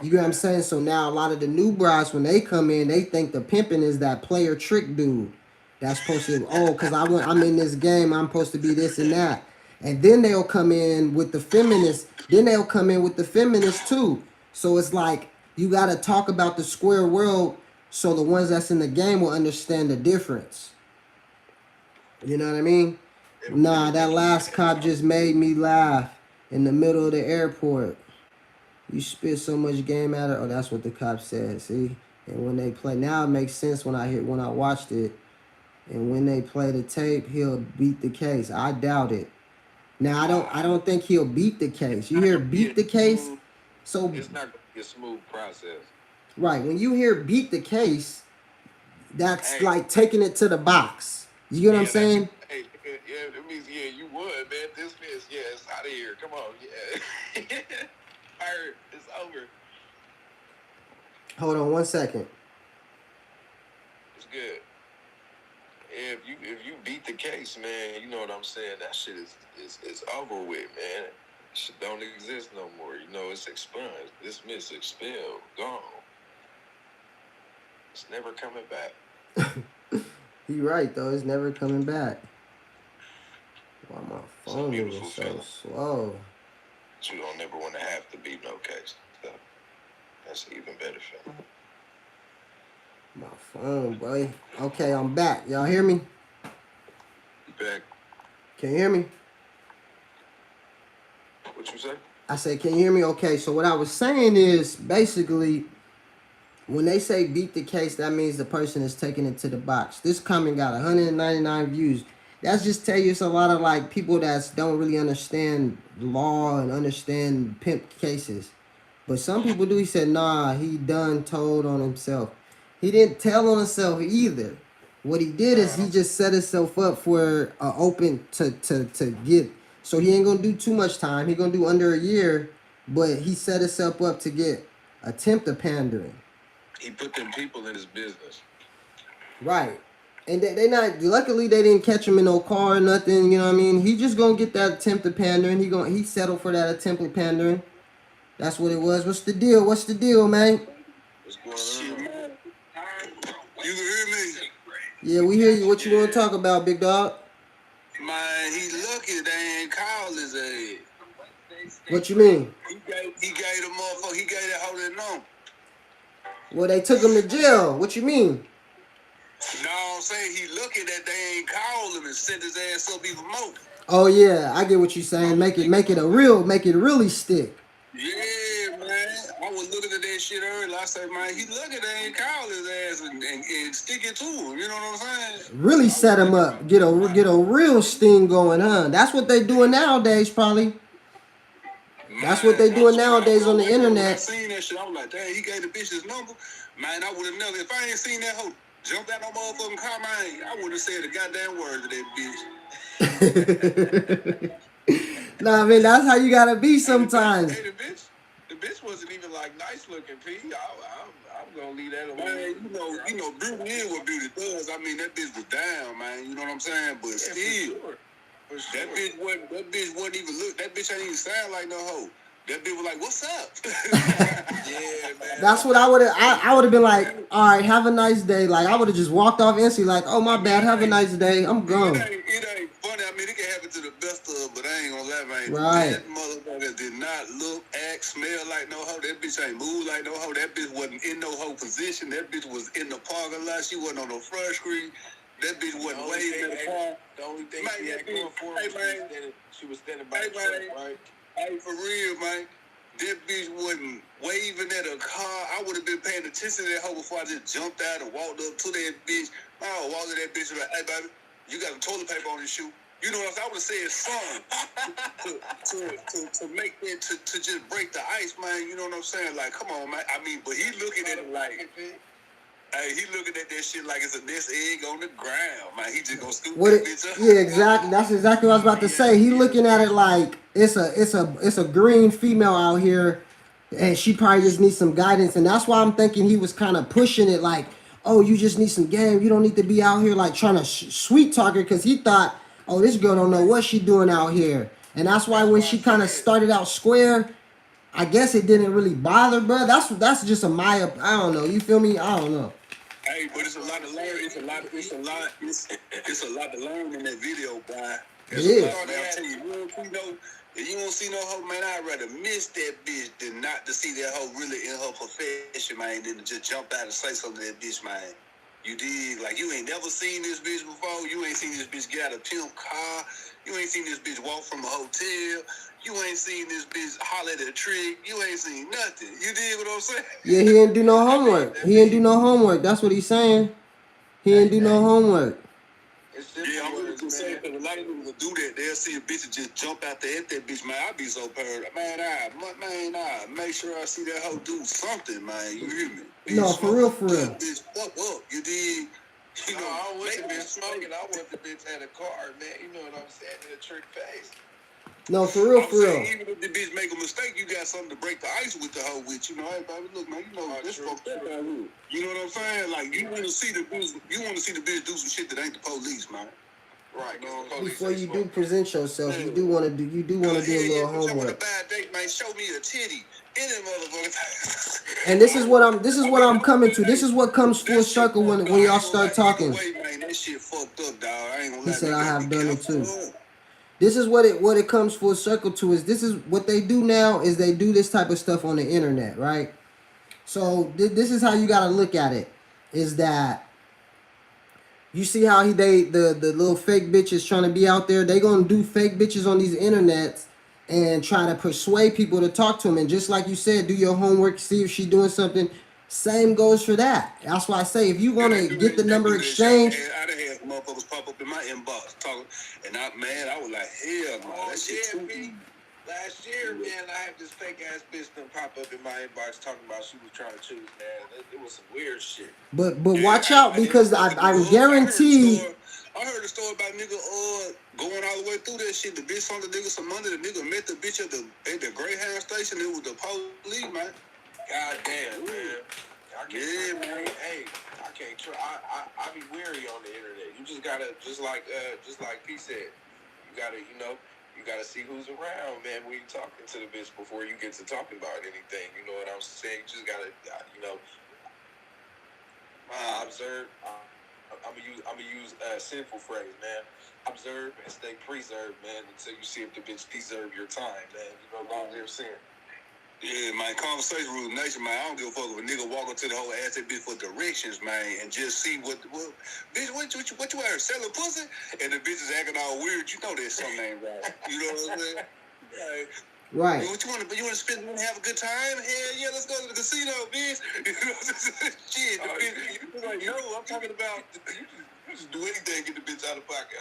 You get what I'm saying? So now a lot of the new brides, when they come in, they think the pimping is that player trick dude. That's supposed to, because I'm in this game, I'm supposed to be this and that. And then they'll come in with the feminists. Then they'll come in with the feminists too. So it's like you got to talk about the square world so the ones that's in the game will understand the difference. You know what I mean? Nah, that last cop just made me laugh in the middle of the airport. You spit so much game at her. Oh, that's what the cop said. See, and when they play, now it makes sense when I watched it. And when they play the tape, he'll beat the case. I doubt it. Now I don't think he'll beat the case. You hear beat the case, so it's not gonna be a smooth process. Right, when you hear beat the case, that's like taking it to the box. You get what I'm saying? Yeah, that means you won, man. This is it's out of here. Come on, Fired. It's over. Hold on 1 second. It's good. If you beat the case, man, you know what I'm saying. That shit is over with, man. Shit don't exist no more. You know, it's expunged, dismissed, expelled, gone. It's never coming back. He right though. It's never coming back. Why my phone moving so feeling. slow? But you don't never want to have to beat no case. So that's an even better feeling. My phone, boy. Okay, I'm back. Y'all hear me? Back. Can you hear me? What you say? I said, can you hear me? Okay, so what I was saying is basically when they say beat the case, that means the person is taking it to the box. This comment got 199 views. That's just tell you it's a lot of like people that don't really understand law and understand pimp cases. But some people do. He said, nah, he done told on himself. He didn't tell on himself either. What he did is he just set himself up for open to get. So he ain't gonna do too much time. He gonna do under a year, but he set himself up to get attempt of pandering. He put them people in his business. Right. And they not, luckily they didn't catch him in no car or nothing, you know what I mean? He just gonna get that attempt of pandering. He settled for that attempt of pandering. That's what it was. What's the deal? What's the deal, man? What's going on? You can hear me? Yeah, we hear you. What you want to talk about, big dog? Man, he lucky they ain't called his ass. What you mean? He gave the motherfucker, he gave that hoe that number. Well, they took him to jail. What you mean? No, I'm saying he lucky that they ain't called him and sent his ass up even more. Oh yeah, I get what you're saying. Make it really stick. Yeah, man. I was looking at that shit earlier. I said, man, he lucky they ain't call his ass and stick it to him. You know what I'm saying? Really set him up. Get a real sting going, huh? That's what they doing nowadays, probably. That's what they doing nowadays on the When I internet. seen that shit, I was like, damn, he gave the bitch his number. Man, I would have never, if I ain't seen that hoe jump out no motherfucking car, man, I wouldn't have said a goddamn word to that bitch. Nah, I mean, that's how you gotta be sometimes. Hey, the bitch wasn't even like nice looking, P. I'm gonna leave that alone. Man, you know, beauty is what beauty does. I mean, that bitch was down, man. You know what I'm saying? But still, for sure. That bitch wasn't even look. That bitch ain't even sound like no hoe. That bitch was like, "What's up?" Yeah, man. That's what I would have. I would have been like, all right, have a nice day. Like I would have just walked off instantly, like, oh my bad, have a nice day. I'm gone. It ain't funny. I mean, it can happen to the best of us, but I ain't gonna lie, man. Right. That motherfucker did not look, act, smell like no hoe. That bitch ain't move like no hoe. That bitch wasn't in no hoe position. That bitch was in the parking lot. She wasn't on the front screen. That bitch wasn't waving at the car. The only thing she had going for her was she was standing by the truck, right? Hey, for real, man. That bitch wasn't waving at a car. I would have been paying attention to that hoe before I just jumped out and walked up to that bitch. I would walk to that bitch and be like, hey, baby, you got some toilet paper on your shoe. You know what I'm saying? I would have said something to make that, to just break the ice, man. You know what I'm saying? Like, come on, man. I mean, but he looking at it like... Hey, he looking at that shit like it's a nest egg on the ground, man. He just gonna scoop that bitch up. Yeah, exactly. That's exactly what I was about to say. He looking at it like it's a green female out here, and she probably just needs some guidance. And that's why I'm thinking he was kind of pushing it, like, oh, you just need some game. You don't need to be out here like trying to sweet talk her, because he thought, oh, this girl don't know what she doing out here. And that's why when she kind of started out square, I guess it didn't really bother, bro. That's just I don't know. You feel me? I don't know. Hey, but it's a lot to learn. It's a lot to learn in that video, boy. It's a lot, man. I tell you, if you don't see no hoe, man, I'd rather miss that bitch than not to see that hoe really in her profession, man, than to just jump out and say something to that bitch, man. You dig? Like, you ain't never seen this bitch before. You ain't seen this bitch get out of a pimp car. You ain't seen this bitch walk from a hotel. You ain't seen this bitch holler at a trick. You ain't seen nothing. You dig what I'm saying? Yeah, he didn't do no homework. He didn't do no homework. That's what he's saying. He didn't do no homework. Yeah, I'm really concerned because a lot of people will do that. They'll see a bitch and just jump out there at that bitch, man. I'd be so paranoid. Man, I make sure I see that hoe do something, man. You hear me? No, for real. That bitch fuck up. You dig? You know, I want the bitch smoking. I want the bitch had a car, man. You know what I'm saying? In a trick face. No, for real. Even if the bitch make a mistake, you got something to break the ice with the hoe with. You know, hey, baby, look, man, you know this fucked up out here. You know what I'm saying? Like, you want to see the bitch do some shit that ain't the police, man. Right. Before you do present yourself, you do want to do a little homework. A bad date, man. Show me a titty. In that motherfucker. And this is what I'm coming to. This is what comes full circle when y'all start talking. That shit fucked up, dog. I ain't gonna lie. He said I have done it too. This is what it comes full circle to, is this is what they do now, is they do this type of stuff on the internet, right? So this is how you gotta look at it, is that you see how the little fake bitches trying to be out there, they gonna do fake bitches on these internets and try to persuade people to talk to them. And just like you said, do your homework, see if she doing something. Same goes for that. That's why I say, if you want to get the number exchanged. I done had motherfuckers pop up in my inbox talking, and I was like, hell no, that shit too. Last year, man, I had this fake ass bitch that pop up in my inbox talking about she was trying to choose, man. It was some weird shit. But watch out, because I'm guaranteed. I heard a story about nigga going all the way through that shit. The bitch on the nigga some money. The nigga met the bitch at the Greyhound station. It was the police, man. God damn, man. Man. Hey, I can't try. I be wary on the internet. You just gotta, just like P said, you gotta see who's around, man, when you talking to the bitch before you get to talking about anything. You know what I'm saying? You just gotta, observe. I'm gonna use a sinful phrase, man. Observe and stay preserved, man, until you see if the bitch deserve your time, man. You know, long live sin. Yeah, man, conversation rule nation, man. I don't give a fuck if a nigga walk up to the whole ask that bitch for directions, man, and just see bitch, what you out here selling pussy? And the bitch is acting all weird. You know that something ain't right. You know what I'm saying? Right. What you want to? You want to spend and have a good time? Hell yeah, let's go to the casino, bitch. Shit, the bitch. Like, no, I'm talking about. You just do anything, get the bitch out of pocket.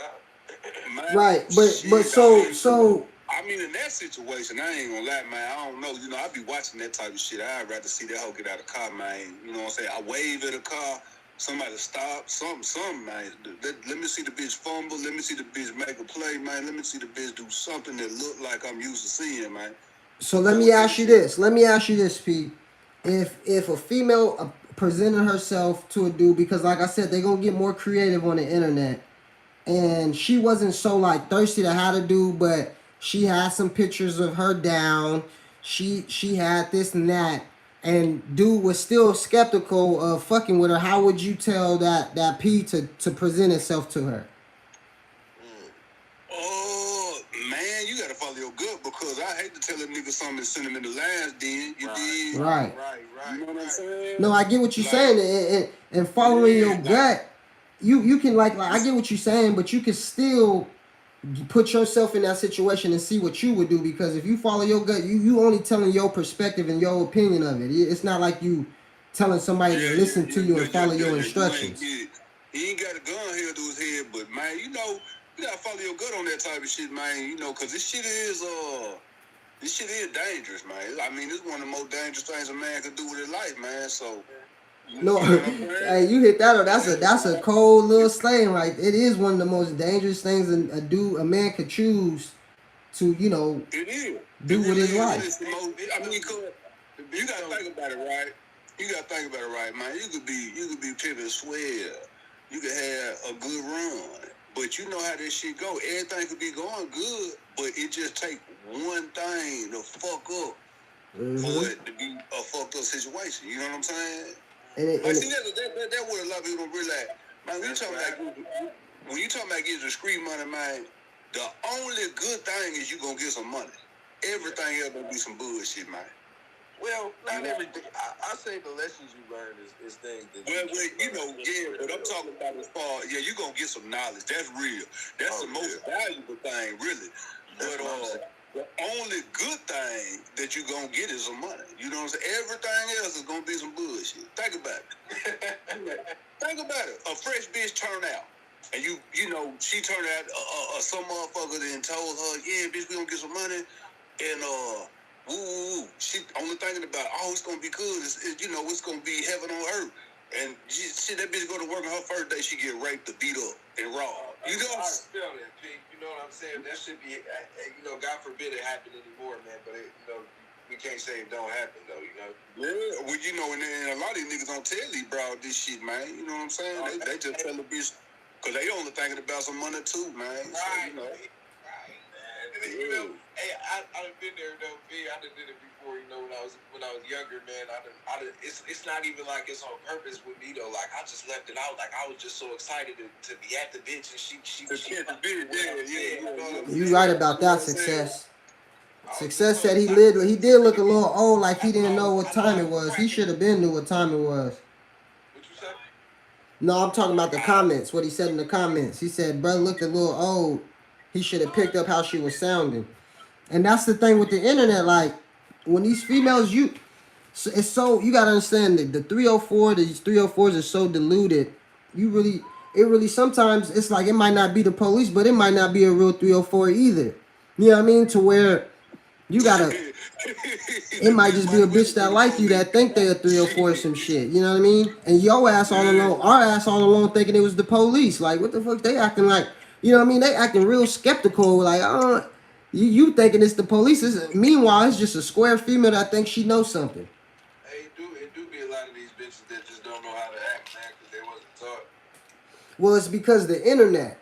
Man, Right, but shit, so I mean, in that situation, I ain't gonna lie, man. I don't know. You know, I be watching that type of shit. I'd rather see that hoe get out of the car, man. You know what I'm saying? I wave at a car, somebody stop, something, man. Let me see the bitch fumble. Let me see the bitch make a play, man. Let me see the bitch do something that look like I'm used to seeing, man. So let me ask you this. Let me ask you this, Pete. If a female presented herself to a dude, because like I said, they gonna get more creative on the internet, and she wasn't so like thirsty to have a dude, but she had some pictures of her down. She had this and that, and dude was still skeptical of fucking with her. How would you tell that P to present itself to her? Oh, man, you gotta follow your gut because I hate to tell a nigga something and send him in the lines, then. You did. Right. You know what I'm saying? No, I get what you're saying, and following your gut, you can like I get what you're saying, but you can still put yourself in that situation and see what you would do, because if you follow your gut, you only telling your perspective and your opinion of it. It's not like you telling somebody to listen to you and follow your instructions. He ain't got a gun here to his head, but man, you know, you gotta follow your gut on that type of shit, man. You know, cause this shit is dangerous, man. I mean, it's one of the most dangerous things a man could do with his life, man. So. No, hey, you hit that. That's a cold little slang, right? It is one of the most dangerous things a man could choose to, you know, do with his life. I mean, you gotta think about it, right? You gotta think about it, right, man. You could be pimping swell. You could have a good run, but you know how this shit go. Everything could be going good, but it just take one thing to fuck up for it to be a fucked up situation. You know what I'm saying? See, that's what a lot of people don't realize. Man, when you talking about getting discreet money, man, the only good thing is you gonna get some money. Everything else gonna be some bullshit, man. Well, not everything. I say the lessons you learn is things that. But I'm talking about as far, you gonna get some knowledge. That's real. That's the most valuable thing, really. But the only good thing that you gonna get is some money. You know what I'm saying? Everything else is gonna be some bullshit. Think about it. Think about it. A fresh bitch turn out. And you know, she turned out some motherfucker then told her, yeah, bitch, we gonna get some money. And she only thinking about, it's gonna be good. It's gonna be heaven on earth. And that bitch go to work on her first day, she get raped, beat up, and robbed. You know what I'm saying? I feel that, Pete. You know what I'm saying? That should be, God forbid it happen anymore, man. But we can't say it don't happen though. You know. Yeah. Well, and a lot of these niggas don't tell these bro this shit, man. You know what I'm saying? They just tell the bitch because they only thinking about some money too, man. Right. So, Hey, I've been there though, B. I done did it before, when I was younger, man. It's not even like it's on purpose with me though. Like I just left it out. Like I was just so excited to be at the bitch and she the bitch. You right about that, Success. Success said he did look a little old, like he didn't know what time it was. He should have been knew what time it was. What you said? No, I'm talking about the comments. What he said in the comments. He said, "Bro looked a little old. He should have picked up how she was sounding." And that's the thing with the internet. Like when these females, you gotta understand that these 304s are so diluted. It really sometimes it's like it might not be the police, but it might not be a real 304 either. You know what I mean? To where you gotta. It might just be a bitch that like you that think they a 304 or some shit. You know what I mean? And your ass all alone, our ass all alone thinking it was the police. Like what the fuck they acting like? You know what I mean? They acting real skeptical. Like you thinking it's the police. Meanwhile, it's just a square female that thinks she knows something. Hey, it do be a lot of these bitches that just don't know how to act, man, because they wasn't taught. Well, it's because the internet.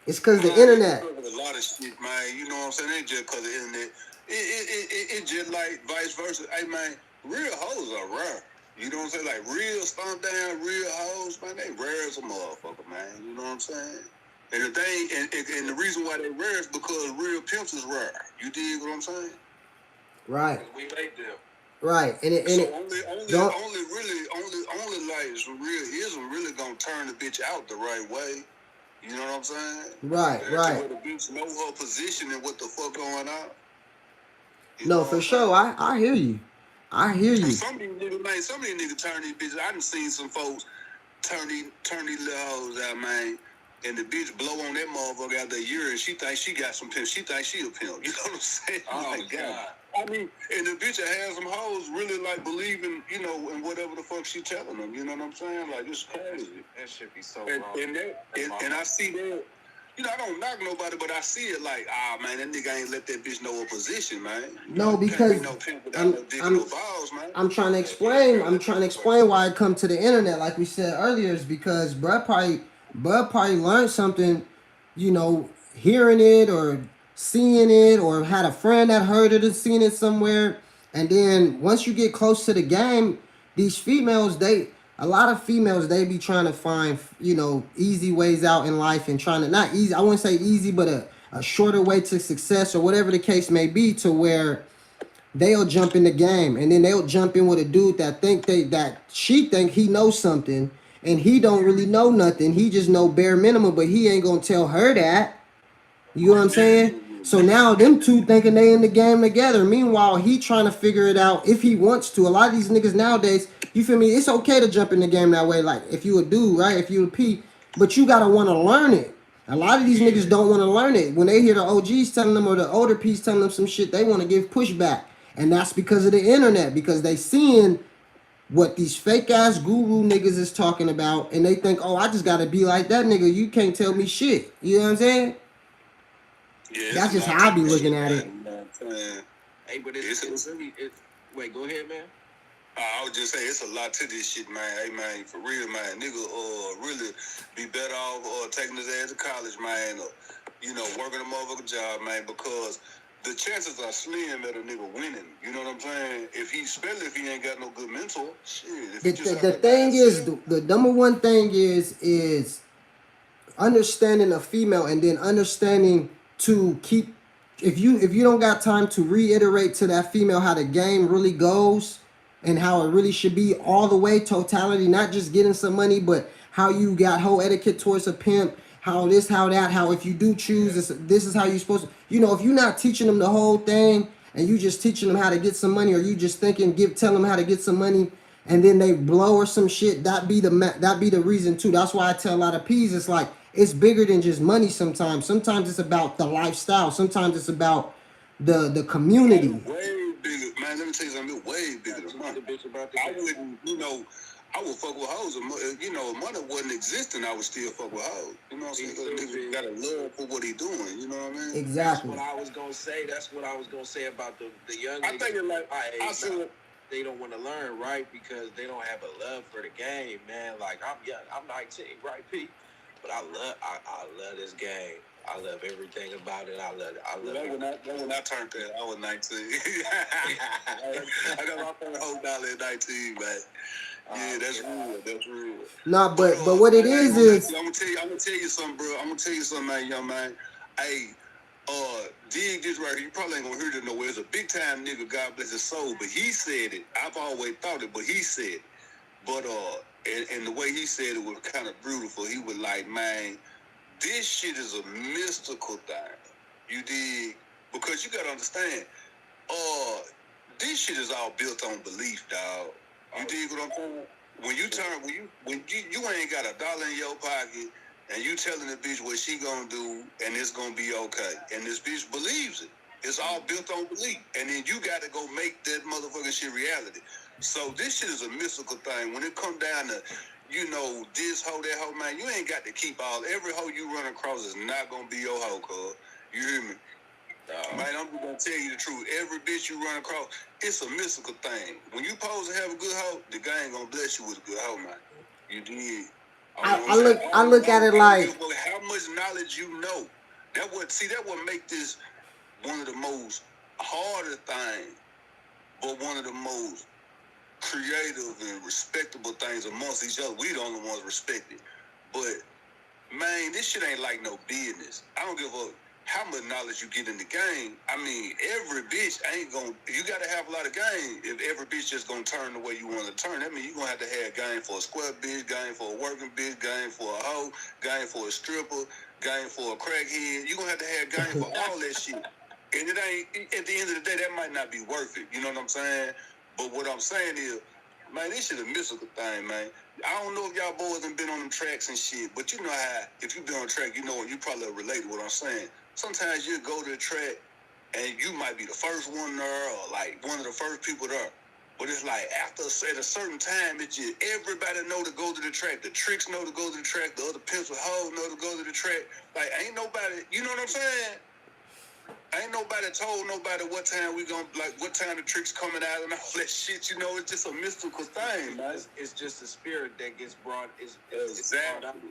It's because the internet. A lot of shit, man. You know what I'm saying? It ain't just because of the internet. It just like vice versa. Hey, man, real hoes are rare. You know what I'm saying? Like real stomp down, real hoes, man, they rare as a motherfucker, man. You know what I'm saying? And the thing, and the reason why they rare is because real pimps is rare. You dig what I'm saying? Right. We make them. Right. And only like some real ism really gonna turn the bitch out the right way. You know what I'm saying? Right. To where the bitch know her position and what the fuck going on. No, for sure. I hear you. I hear you. Some of these niggas turn these bitches. I done seen some folks turn these little hoes out, man. And the bitch blow on that motherfucker after a year, and she thinks she got some pimp. She thinks she a pimp. You know what I'm saying? Oh, my God. I mean, and the bitch that has some hoes really like believing, you know, in whatever the fuck she telling them. You know what I'm saying? Like, it's crazy. That should be so And, wrong. and I see that. You know, I don't knock nobody, but I see it like, man, that nigga ain't let that bitch know her position, man. No, because no pimp without no dick and no balls, man. I'm trying to explain why I come to the internet, like we said earlier, is because bruh probably learned something, you know, hearing it or seeing it, or had a friend that heard it and seen it somewhere. And then once you get close to the game, these females, a lot of females, they be trying to find, you know, easy ways out in life, and trying to, not easy, I wouldn't say easy, but a shorter way to success, or whatever the case may be, to where they'll jump in the game, and then they'll jump in with a dude that she think he knows something, and he don't really know nothing. He just know bare minimum, but he ain't gonna tell her that. You know what I'm saying? So now them two thinking they in the game together. Meanwhile, he trying to figure it out if he wants to. A lot of these niggas nowadays, you feel me? It's okay to jump in the game that way. Like, if you a dude, right? If you a P, but you gotta want to learn it. A lot of these niggas don't want to learn it. When they hear the OGs telling them, or the older P's telling them some shit, they want to give pushback. And that's because of the internet, because they seeing what these fake ass guru niggas is talking about, and they think, oh, I just gotta be like that nigga. You can't tell me shit. You know what I'm saying? Yeah, that's just how I be looking at it. Hey, but it's really, wait, go ahead, man. I would just say it's a lot to this shit, man. Hey, man, for real, man. Nigga, really be better off taking his ass to college, man, or, you know, working a motherfucking job, man, because the chances are slim that a nigga winning. You know what I'm saying? Especially if he ain't got no good mentor, shit. The thing is, the number one thing is understanding a female, and then understanding to keep, if you don't got time to reiterate to that female how the game really goes and how it really should be all the way, totality, not just getting some money, but how you got whole etiquette towards a pimp, how this, how that, how if you do choose this is how you're supposed to, you know, if you're not teaching them the whole thing, and you just teaching them how to get some money, or you just thinking tell them how to get some money, and then they blow or some shit, that be the reason too. That's why I tell a lot of P's, it's like, it's bigger than just money sometimes. Sometimes it's about the lifestyle. Sometimes it's about the community. Way bigger, man. Let me tell you something. Way bigger than money. I wouldn't, you know, I would fuck with hoes. You know, if money wasn't existing, I would still fuck with hoes. You know what I'm saying? Because nigga got a love for what he doing. You know what I mean? Exactly. That's what I was gonna say. That's what I was gonna say about the young. I think it like I said they don't want to learn, right? Because they don't have a love for the game, man. Like, I'm young. I'm 19, right, Pete? But I love this game. I love everything about it. I love it. When I turned that, I was 19. I got my first whole dollar at 19, man. Yeah, that's real. That's real. Nah, but what it is I'm gonna tell you something, bro. I'm gonna tell you something, man, young man. Hey, dig this right here. You probably ain't gonna hear it nowhere. It's a big time nigga, God bless his soul. But he said it. I've always thought it, but he said it. But and the way he said it was kind of beautiful. He was like, man, this shit is a mystical thing. You dig? Because you gotta understand, this shit is all built on belief, dog. You dig what I'm saying? When you ain't got a dollar in your pocket, and you telling the bitch what she gonna do, and it's gonna be okay, and this bitch believes it. It's all built on belief, and then you gotta go make that motherfucking shit reality. So this shit is a mystical thing. When it come down to, you know, this hoe, that hoe, man, you ain't got to keep every hoe you run across is not gonna be your hoe, cuz. You hear me? Man, I'm gonna tell you the truth. Every bitch you run across, it's a mystical thing. When you supposed to have a good hoe, the gang gonna bless you with a good hoe, man. You did. I look at it like, how much knowledge you know. That what make this one of the most harder things, but one of the most creative and respectable things amongst each other. We the only ones respected. But man, this shit ain't like no business. I don't give a how much knowledge you get in the game. I mean, every bitch ain't gonna, you gotta have a lot of game. If every bitch just gonna turn the way you want to turn, that means you're gonna have to have game for a square bitch, game for a working bitch, game for a hoe, game for a stripper, game for a crackhead. You're gonna have to have game for all that shit. And it ain't, at the end of the day, that might not be worth it. You know what I'm saying? But what I'm saying is, man, this shit a mystical thing, man. I don't know if y'all boys have been on them tracks and shit, but you know how, if you been on a track, you know, you probably relate to what I'm saying. Sometimes you go to the track and you might be the first one there or like one of the first people there. But it's like after at a certain time, it's just everybody know to go to the track. The tricks know to go to the track. The other pencil hoes know to go to the track. Like ain't nobody, you know what I'm saying? Ain't nobody told nobody what time we gonna, like, what time the tricks coming out and all that shit. You know, it's just a mystical thing, man. It's just a spirit that gets brought. Exactly.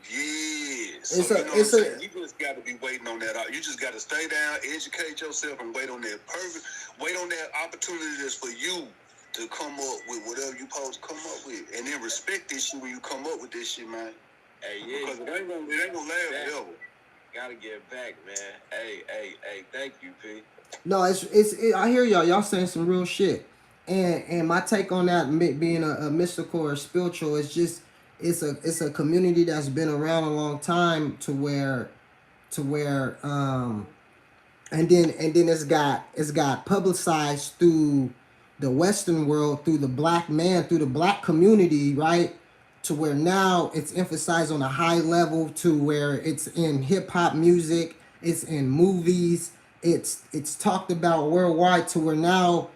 Yes. It's So, a- you know what I'm it's a- saying? You just got to be waiting on that. You just got to stay down, educate yourself, and wait on that wait on that opportunity that's for you to come up with whatever you supposed to come up with. And then respect this shit when you come up with this shit, man. Hey, yeah. Because it ain't gonna last forever. Gotta get back, man. Hey, thank you, P. No, I hear y'all. Y'all saying some real shit. And my take on that being a mystical or spiritual is just it's a community that's been around a long time to where and then it's got publicized through the Western world, through the black man, through the black community, right? To where now it's emphasized on a high level, to where it's in hip hop music, it's in movies, it's talked about worldwide, to where now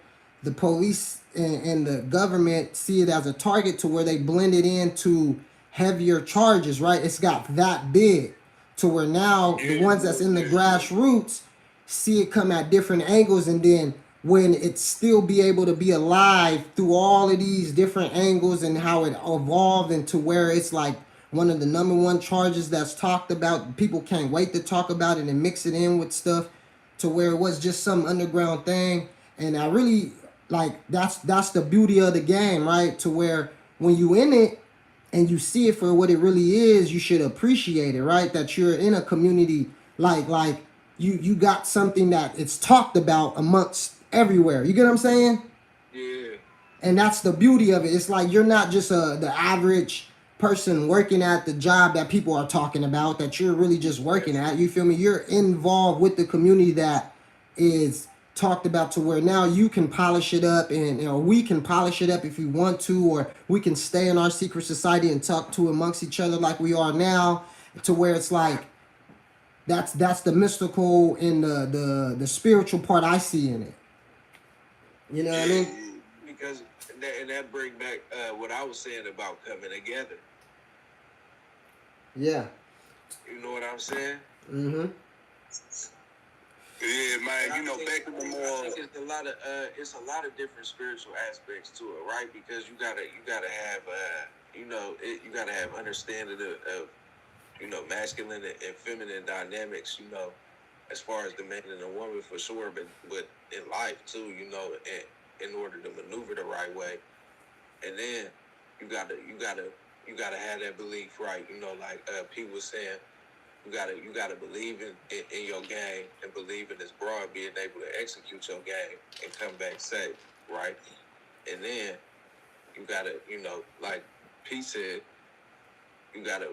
the police and the government see it as a target, to where they blend it into heavier charges, right? It's got that big, to where now the ones that's in the grassroots see it come at different angles, and then when it still be able to be alive through all of these different angles and how it evolved into where it's like one of the number one charges that's talked about. People can't wait to talk about it and mix it in with stuff, to where it was just some underground thing. And I really like that's the beauty of the game, right? To where when you in it and you see it for what it really is, you should appreciate it, right? That you're in a community like you got something that it's talked about amongst everywhere. You get what I'm saying? Yeah. And that's the beauty of it. It's like you're not just the average person working at the job that people are talking about, that you're really just working at. You feel me? You're involved with the community that is talked about, to where now you can polish it up, and you know, we can polish it up if you want to, or we can stay in our secret society and talk to amongst each other like we are now, to where it's like that's the mystical and the spiritual part I see in it. You know what I mean? Because that bring back what I was saying about coming together. Yeah. You know what I'm saying? Mm-hmm. Yeah, man. You know, back in the more. I think it's a lot of different spiritual aspects to it, right? Because you gotta have you gotta have understanding of masculine and feminine dynamics, as far as the man and the woman for sure, but in life too, in order to maneuver the right way. And then you gotta have that belief, right? Like P was saying, you gotta believe in your game, and believe in this broad being able to execute your game and come back safe, right? And then you gotta, like P said, you gotta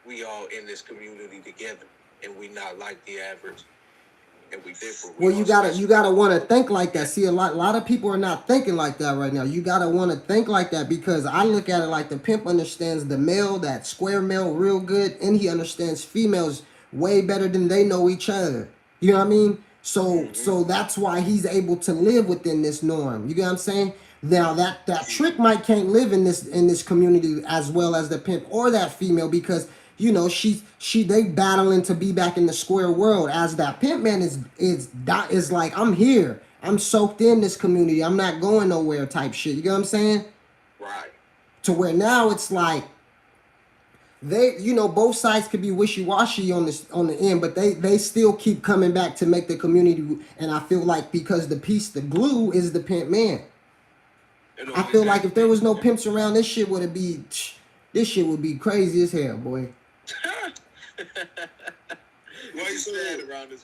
we all in this community together, and we not like the average, and we different. Well, you gotta want to think like that. See, a lot of people are not thinking like that right now. You gotta want to think like that, because I look at it like the pimp understands the male, that square male, real good, and he understands females way better than they know each other. You know what I mean? So that's why he's able to live within this norm. You get what I'm saying? Now that trick might can't live in this community as well as the pimp or that female, because they battling to be back in the square world, as that pimp man is like, I'm here, I'm soaked in this community, I'm not going nowhere type shit. You get what I'm saying? Right. To where now it's like both sides could be wishy-washy on the end, but they still keep coming back to make the community. And I feel like because the glue is the pimp man. I feel like if there was no pimps around, this shit would be crazy as hell, boy.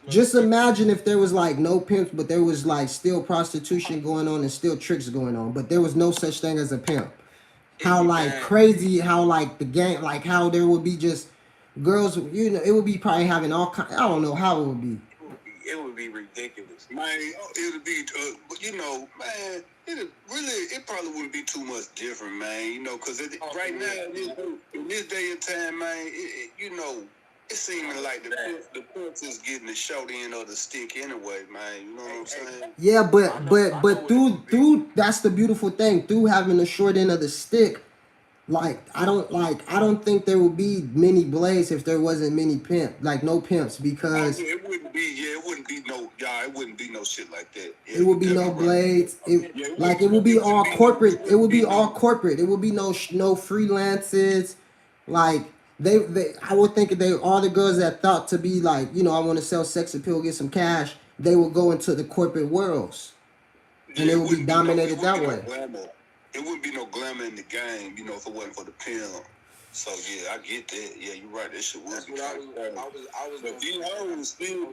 Just imagine if there was like no pimps, but there was like still prostitution going on and still tricks going on, but there was no such thing as a pimp. How like crazy, how like the gang, like how there would be just girls, you know, it would be probably having all kind. I don't know how it would be. It would be ridiculous, man. It would be, you know, man. It probably wouldn't be too much different, man. You know, because right now in this day and time, man, you know, it seeming like the pimps is getting the short end of the stick anyway, man. You know what I'm saying? Yeah, but through that's the beautiful thing. Through having the short end of the stick, I don't think there would be many blades if there wasn't no pimps because it wouldn't be it wouldn't be no shit like that. Yeah, it would be no blades. It would be all corporate. It would be all corporate. It would be no freelances. Like I would think all the girls that thought to be like, you know, I want to sell sex appeal, get some cash, they would go into the corporate worlds. And it would be dominated that way. It wouldn't be no glamour in the game, you know, if it wasn't for the pimp. So yeah, I get that. Yeah, you're right. That shit would be kind of. But these hoes would still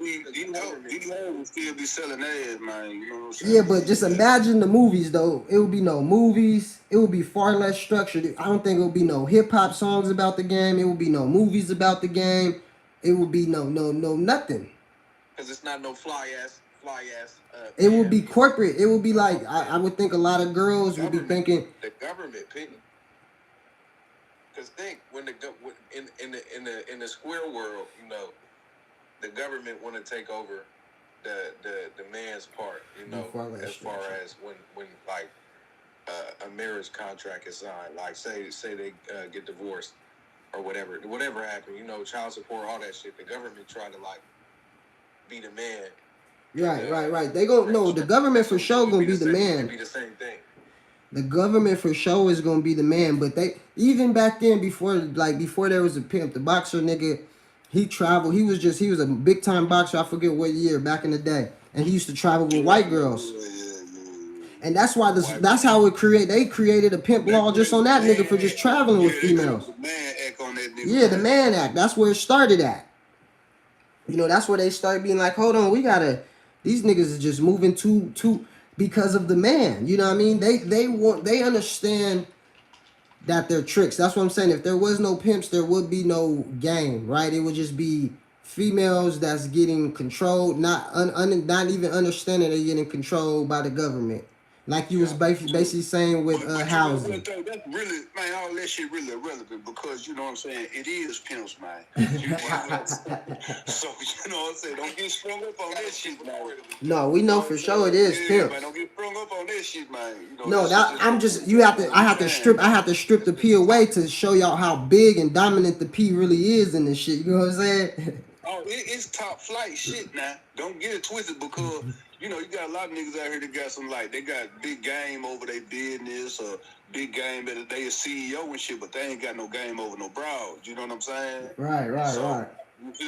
be selling ass, man. You know what I'm saying? Yeah, but just imagine the movies though. It would be no movies. It would be far less structured. I don't think it would be no hip hop songs about the game. It would be no movies about the game. It would be no nothing. Because it's not no fly ass. It would be corporate. It would be like I would think a lot of girls would be thinking the government picking. Because think when in the square world, you know, the government want to take over the man's part, you know, as far as when like a marriage contract is signed, like say they get divorced or whatever happened, you know, child support, all that shit. The government try to like be the man. Right. They gonna no. The government for sure gonna be the man. Be the same thing. The government for sure is gonna be the man. But they even back then before there was a pimp, the boxer nigga, he traveled. He was a big time boxer. I forget what year back in the day, and he used to travel with white girls. And that's why that's how they created a pimp law just on that nigga for just traveling with females. Yeah, the man act. That's where it started at. You know, that's where they started being like, hold on, these niggas is just moving too because of the man. You know what I mean? They understand that they're tricks. That's what I'm saying. If there was no pimps, there would be no game, right? It would just be females that's getting controlled, not even understanding they're getting controlled by the government. Like you was basically saying with housing. That's really, man, all that shit really irrelevant because, you know what I'm saying, it is pimps, man. So, you know what I'm saying, don't get sprung up on that shit, man. No, we know for sure it is pimps. Man, don't get sprung up on that shit, man. You No, know, I have to strip the P away to show y'all how big and dominant the P really is in this shit. You know what I'm saying? Oh, it's top flight shit now. Don't get it twisted because, you know, you got a lot of niggas out here that got they got big game over their business or big game that they a CEO and shit, but they ain't got no game over no broads. You know what I'm saying? Right. You know what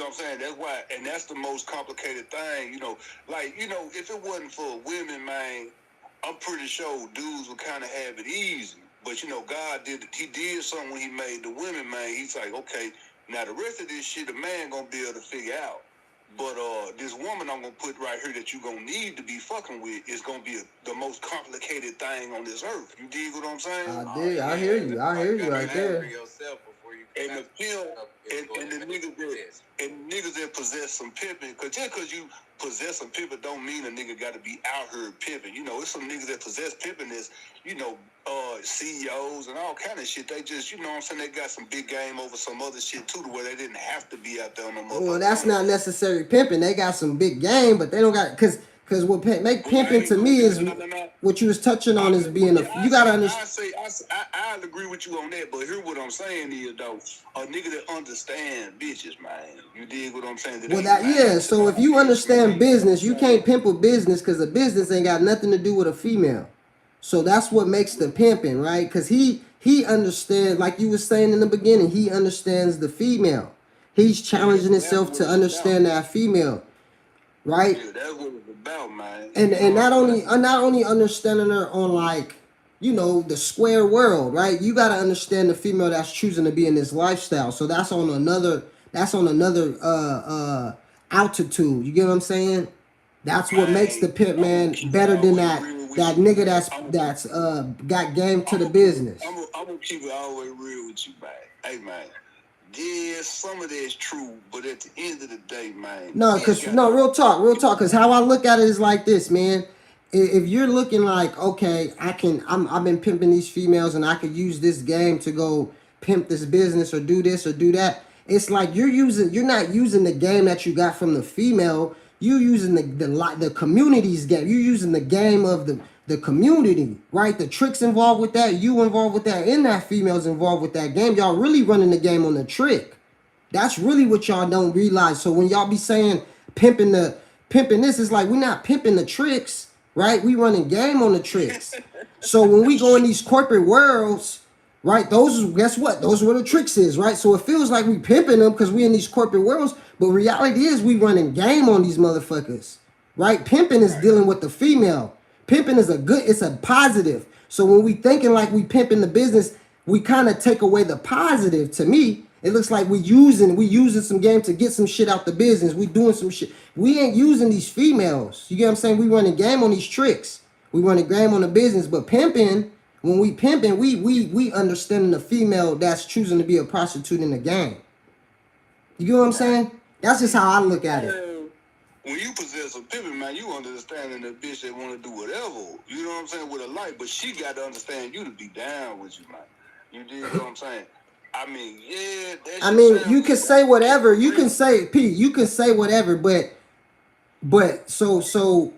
I'm saying? That's why, and that's the most complicated thing, you know. Like, you know, if it wasn't for women, man, I'm pretty sure dudes would kind of have it easy. But, you know, God did something when he made the women, man. He's like, okay, now the rest of this shit, a man gonna be able to figure out. But this woman I'm gonna put right here that you gonna need to be fucking with is gonna be the most complicated thing on this earth. You dig what I'm saying? I dig. I hear you right there. And the pimp and the niggas that possess some pimping, cause just cause you possess some pimping don't mean a nigga gotta be out here pimping. You know, it's some niggas that possess pimping that's, you know, CEOs and all kind of shit. They just, you know what I'm saying, they got some big game over some other shit too, to where they didn't have to be out there on the motherfucker. Well, that's not necessarily pimping. They got some big game, but they don't got because what make pimping to me is what you was touching on is being you gotta understand. I agree with you on that, but here what I'm saying is though, a nigga that understand bitches, man. You dig what I'm saying? So if you understand business, you can't pimp a business because a business ain't got nothing to do with a female. So that's what makes the pimping, right? Because he understands, like you were saying in the beginning, he understands the female. He's challenging himself to understand that female, right? Yeah, that's what it's about, man. And not only understanding her on like, you know, the square world, right? You gotta understand the female that's choosing to be in this lifestyle. So that's on another altitude. You get what I'm saying? That's what makes the pimp man better than that nigga that's got game to the business. I'm gonna keep it all the way real with you, man. Hey, man, Yeah, some of that is true, but at the end of the day, man. No, real talk. Cause how I look at it is like this, man. If you're looking like, okay, I've been pimping these females and I could use this game to go pimp this business or do this or do that. It's like you're not using the game that you got from the female. You're using the community's game. You're using the game of the community, right? The tricks involved with that, you involved with that, and that female's involved with that game. Y'all really running the game on the trick. That's really what y'all don't realize. So when y'all be saying pimping this, it's like we're not pimping the tricks, right? We running game on the tricks. So when we go in these corporate worlds, right? Guess what? Those are where the tricks is, right? So it feels like we pimping them because we in these corporate worlds, but reality is we running game on these motherfuckers, right? Pimping is dealing with the female. Pimping is it's a positive. So when we thinking like we pimping the business, we kind of take away the positive. To me, it looks like we using some game to get some shit out the business. We doing some shit. We ain't using these females. You get what I'm saying? We running game on these tricks. We running game on the business. But pimping, when we pimping, we understanding the female that's choosing to be a prostitute in the game. You get what I'm saying? That's just how I look at it. When you possess a pimping, man, you understanding the bitch that want to do whatever. You know what I'm saying, with a life, but she got to understand you to be down with you, man. You dig what I'm saying? I mean, yeah. I mean, you can say whatever. You can say, P. You can say whatever, but so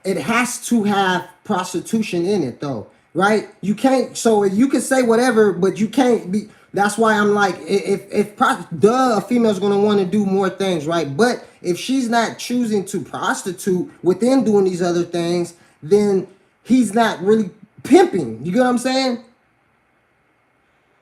it has to have prostitution in it, though, right? You can't. So you can say whatever, but you can't be. That's why I'm like, a female's gonna want to do more things, right? But if she's not choosing to prostitute within doing these other things, then he's not really pimping. You get what I'm saying?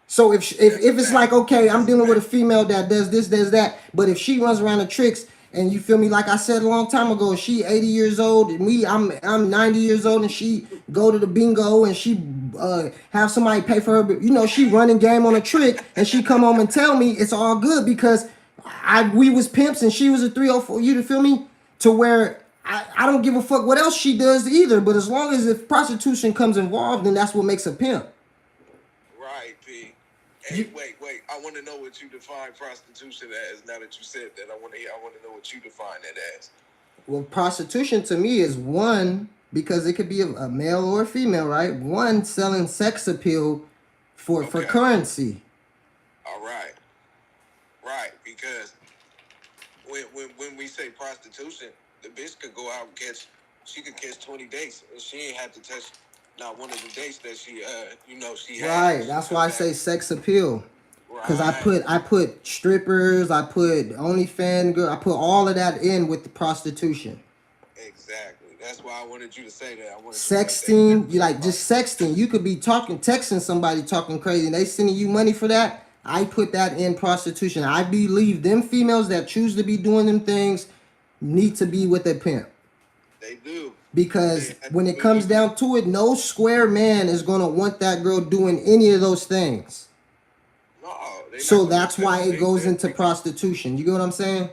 So if it's like, okay, I'm dealing with a female that does this, does that, but if she runs around the tricks, and you feel me, like I said a long time ago, she 80 years old, and I'm 90 years old, and she go to the bingo and she have somebody pay for her, but you know, she running game on a trick, and she come home and tell me it's all good because we was pimps and she was a 304. You feel me? To where I don't give a fuck what else she does either, but as long as if prostitution comes involved, then that's what makes a pimp. Right, P. Hey, wait. I want to know what you define prostitution as. Now that you said that, I want to know what you define that as. Well, prostitution to me is one, because it could be a male or a female, right? One, selling sex appeal for currency. All right. Right, because when we say prostitution, the bitch could go out and she could catch 20 dates, and she ain't have to touch not one of the dates that she had. Right, that's why I say sex appeal. Because I put strippers, I put OnlyFans girl, I put all of that in with the prostitution. Exactly. That's why I wanted you to say that. Sexting, just sexting. You could be texting somebody talking crazy, and they sending you money for that. I put that in prostitution. I believe them females that choose to be doing them things need to be with a pimp. They do. Because when it comes down to it, no square man is going to want that girl doing any of those things. So that's why it goes into prostitution. You get what I'm saying?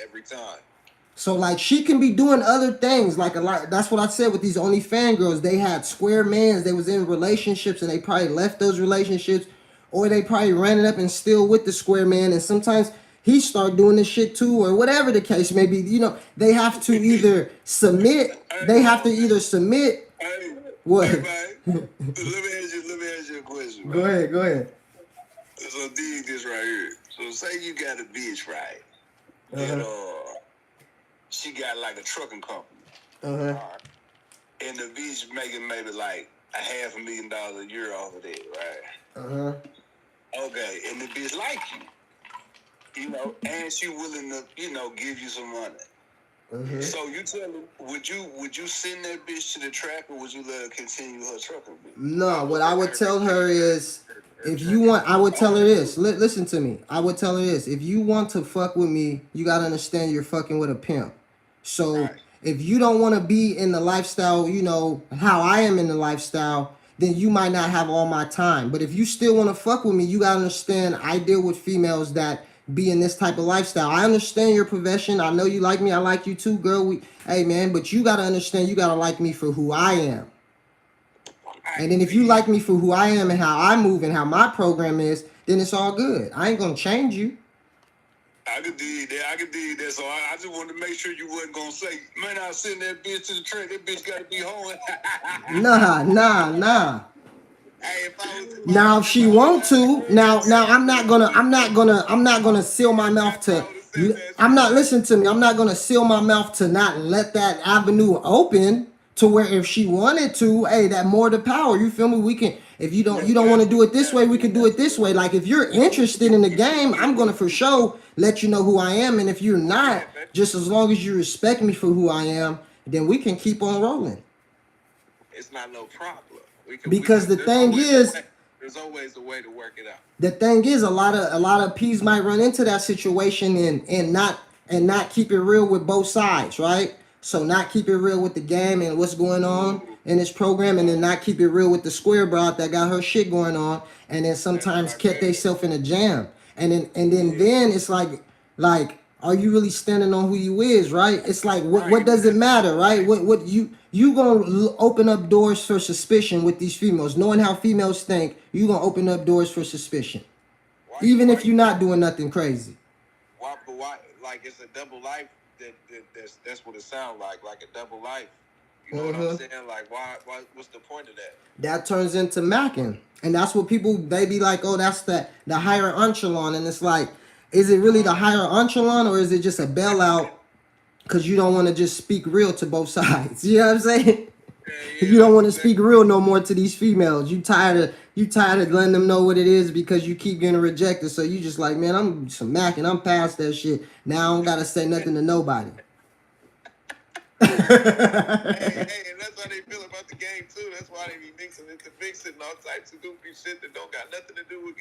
Every time. So like she can be doing other things, like a lot. That's what I said with these OnlyFans girls. They had square mans. They was in relationships and they probably left those relationships, or they probably ran it up and still with the square man. And sometimes he start doing this shit too, or whatever the case may be. You know, they have to either submit. They have to either submit. What? Hey, let me ask you a question. Go ahead. So dig this right here. So say you got a bitch, right? And she got like a trucking company. And the bitch making maybe like $500,000 a year off of that, right? Okay, and the bitch like you. You know, and she willing to, give you some money. So you tell me, would you send that bitch to the track, or would you let her continue her trucking business? No, what I would tell her is, if you want, I would tell her this. Listen to me. I would tell her this. If you want to fuck with me, you gotta understand you're fucking with a pimp. So if you don't want to be in the lifestyle, how I am in the lifestyle, then you might not have all my time. But if you still want to fuck with me, you gotta understand I deal with females that be in this type of lifestyle. I understand your profession. I know you like me. I like you too, girl. Hey man, but you gotta understand you gotta like me for who I am. And then if you like me for who I am and how I move and how my program is, then it's all good. I ain't gonna change you. I could dig that. So I just wanted to make sure you wasn't gonna say, man, I send that bitch to the track. That bitch gotta be home. Nah. Hey, if I was Now if she want to, now I'm not gonna seal my mouth to. I'm not Listen to me. I'm not gonna seal my mouth to not let that avenue open to where if she wanted to, hey, that more the power. You feel me? We can. If you don't want to do it this way, we can do it this way. Like if you're interested in the game, I'm gonna for sure let you know who I am. And if you're not, just as long as you respect me for who I am, then we can keep on rolling. It's not no problem. Because the thing is, there's always a way to work it out. the thing is, a lot of P's might run into that situation and not keep it real with both sides, right? So not keep it real with the game and what's going on in this program, and then not keep it real with the square broad that got her shit going on, and then sometimes get themselves in a jam, and then it's like are you really standing on who you is, right? It's like what does it matter, right? What you gonna open up doors for suspicion with these females, knowing how females think. You gonna open up doors for suspicion, even if you're not doing nothing crazy. Why? Like it's a double life. That's what it sounds like a double life. You know what I'm saying? Like why? What's the point of that? That turns into macking, and that's what people they be like. Oh, that's the higher echelon, and it's like, is it really the higher echelon, or is it just a bailout? Because you don't want to just speak real to both sides. You know what I'm saying? You don't want to speak real no more to these females. You tired of letting them know what it is because you keep getting rejected. So you just like, man, I'm some macking. I'm past that shit. Now I don't gotta say nothing to nobody. Hey, and that's how they feel about the game too. That's why they be mixing and all types of goofy shit that don't got nothing to do with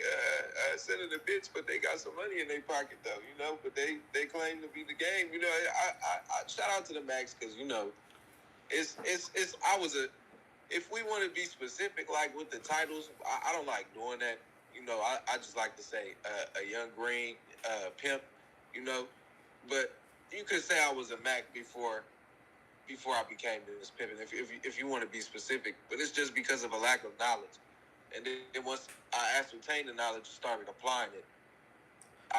sending a bitch, but they got some money in their pocket though, you know. But they claim to be the game, you know. I shout out to the Max because you know, it's if we want to be specific, like with the titles, I don't like doing that. You know, I just like to say a young green pimp, you know. But you could say I was a Mac before I became this pimping, if you want to be specific. But it's just because of a lack of knowledge. And then once I ascertained the knowledge and started applying it.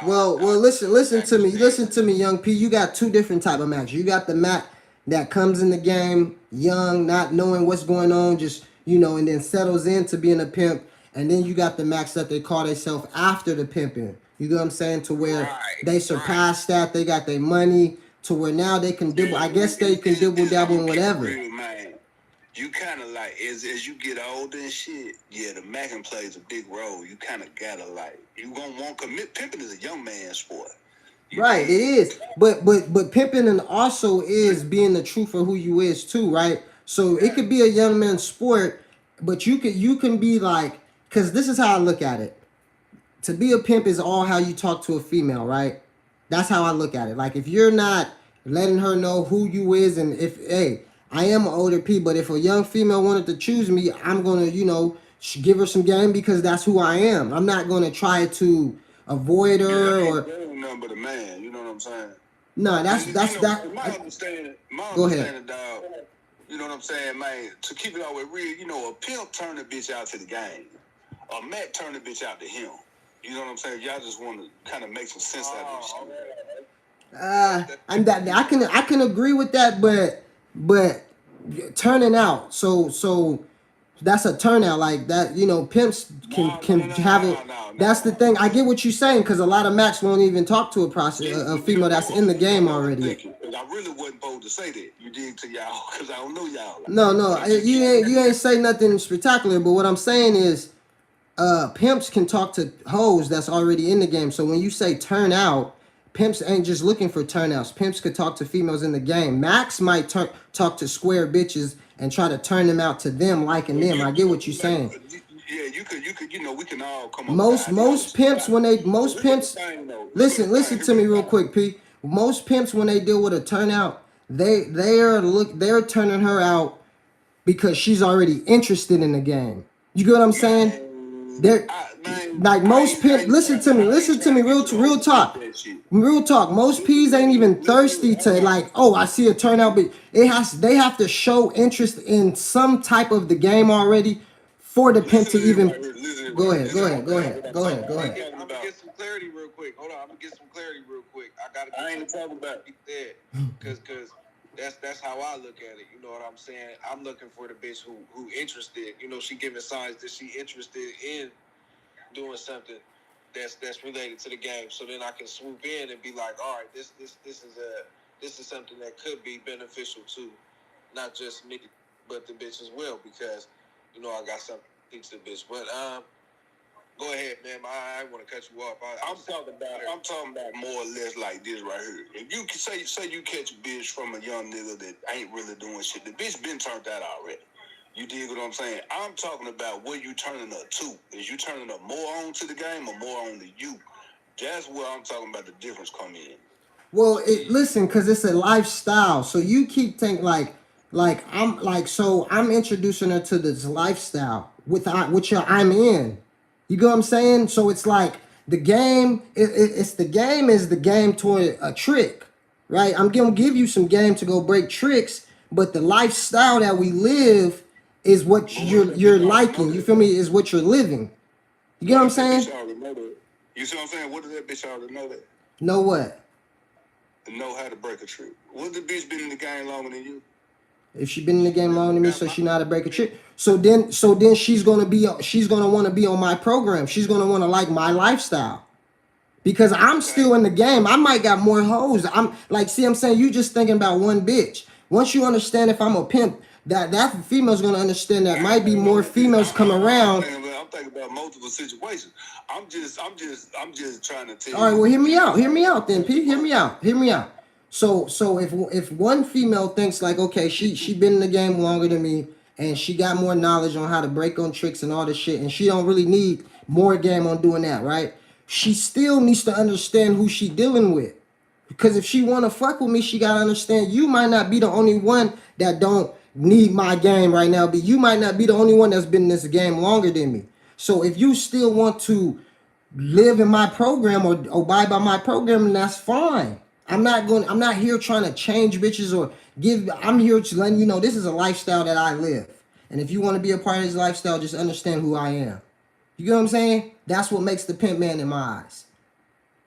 Well, listen to me, young P. You got two different type of Macs. You got the Mac that comes in the game young, not knowing what's going on, just, you know, and then settles into being a pimp. And then you got the Macs that they call themselves after the pimping. You know what I'm saying? To where they surpass that, they got their money, to where now they can dibble. I guess they can dibble dabble in whatever. You kind of like, as you get older and shit, yeah, the Mackin plays a big role. You kind of gotta like, you gonna want commit. Pimping is a young man's sport. Right, it is. But pimping and also is being the truth of who you is too, right? So it could be a young man's sport, but you can be like, because this is how I look at it. To be a pimp is all how you talk to a female, right? That's how I look at it. Like if you're not letting her know who you is, and if, hey, I am an older P, but if a young female wanted to choose me, I'm gonna, you know, give her some game because that's who I am. I'm not gonna try to avoid her or nothing but a man. You know what I'm saying? No, that's my understanding, Go ahead. dog. You know what I'm saying, man? To keep it all with real, you know, a pimp turn the bitch out to the game. A Mac turn the bitch out to him. You know what I'm saying? Y'all just want to kind of make some sense out of this shit. I can agree with that, but turning out, so that's a turnout like that. You know, pimps can have it. That's the thing. I get what you're saying because a lot of Macs won't even talk to a female that's in the game already. I really wasn't bold to say that. You dig to y'all because I don't know y'all. No, you ain't say nothing spectacular. But what I'm saying is, pimps can talk to hoes that's already in the game. So when you say turn out, pimps ain't just looking for turnouts. Pimps could talk to females in the game. Max might talk to square bitches and try to turn them out to them, liking them. I get what you're saying. Yeah, you could, you know, we can all come up. Most pimps listen to me real quick, P. Most pimps when they deal with a turnout, they're turning her out because she's already interested in the game. You get what I'm saying? Like most pimps, listen to me, real talk. Most P's ain't even thirsty to like, oh, I see a turnout, but they have to show interest in some type of the game already for the pimp to even Go ahead. I'm gonna get some clarity real quick. Hold on, I'm gonna get some clarity real quick. I ain't talking about that because that's how I look at it. You know what I'm saying? I'm looking for the bitch who interested. You know, she giving signs that she interested in doing something that's related to the game. So then I can swoop in and be like, all right, this is something that could be beneficial to not just me but the bitch as well, because you know I got something to teach the bitch. But go ahead, man. I want to cut you off. I'm talking about more or less like this right here. If you say you catch a bitch from a young nigga that ain't really doing shit, the bitch been turned out already. You dig what I'm saying? I'm talking about what you turning up to. Is you turning up more on to the game or more on to you? That's where I'm talking about the difference come in. Well, listen, cause it's a lifestyle. So you keep thinking I'm introducing her to this lifestyle which I'm in. You get what I'm saying? So it's like the game. It's the game is the game toward a trick, right? I'm gonna give you some game to go break tricks, but the lifestyle that we live is what you're liking. You feel me? Is what you're living. You get what I'm saying? You see what I'm saying? What does that bitch already know that? Know what? Know how to break a trick. What the bitch been in the game longer than you? If she been in the game longer than me, so she know how to break a trick. So then she's gonna want to be on my program. She's gonna want to like my lifestyle. Because I'm still in the game. I might got more hoes. I'm like, see, I'm saying you just thinking about one bitch. Once you understand if I'm a pimp, that female's gonna understand that might be more females come around. I'm thinking about multiple situations. I'm just trying to tell you. All right, well, hear me out. Hear me out, then, P. Hear me out. Hear me out. So if one female thinks like, okay, she been in the game longer than me and she got more knowledge on how to break on tricks and all this shit, and she don't really need more game on doing that, right? She still needs to understand who she dealing with. Because if she wanna fuck with me, she gotta understand you might not be the only one that don't need my game right now, but you might not be the only one that's been in this game longer than me. So if you still want to live in my program or abide by my program, and that's fine. I'm not here trying to change bitches or I'm here to let you know this is a lifestyle that I live. And if you want to be a part of this lifestyle, just understand who I am. You get what I'm saying? That's what makes the pimp man in my eyes.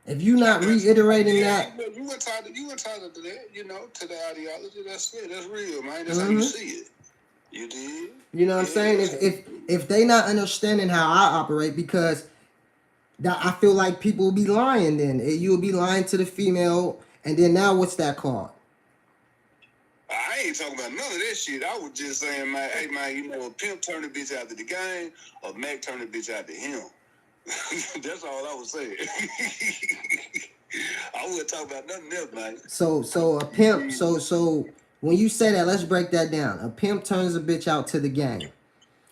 If you not reiterating that, you entitled to that, you know, to the ideology. That's it. That's real, man. That's how you see it. You did. You know what I'm saying? If they not understanding how I operate, because that I feel like people will be lying then. You'll be lying to the female, and then now what's that called? I ain't talking about none of that shit. I was just saying, man, hey, man, you know, a pimp turn the bitch out to the game, or Mac turn the bitch out to him. That's all I was saying. I wasn't talking about nothing else, man. So a pimp, so when you say that, let's break that down. A pimp turns a bitch out to the game.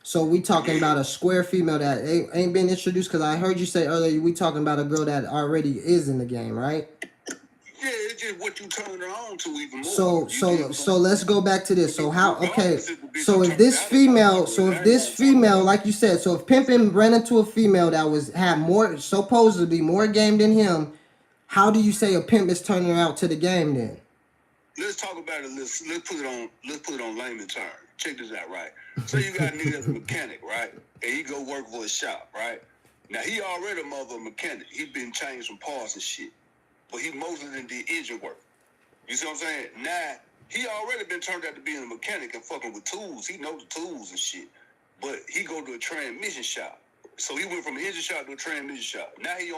So we talking about a square female that ain't been introduced, because I heard you say earlier we talking about a girl that already is in the game, right? Yeah, it's just what you turn her on to even more. So let's go back to this. So how, okay, so if this female, like you said, so if pimping ran into a female that had more, supposedly more game than him, how do you say a pimp is turning her out to the game then? Let's talk about it. Let's put it on layman terms. Check this out, right? So you got a nigga that's a mechanic, right? And he go work for a shop, right? Now he already a mother mechanic. He been changing some parts and shit. But he mostly did engine work. You see what I'm saying? Now, he already been turned out to being a mechanic and fucking with tools. He know the tools and shit. But he go to a transmission shop. So he went from an engine shop to a transmission shop. Now he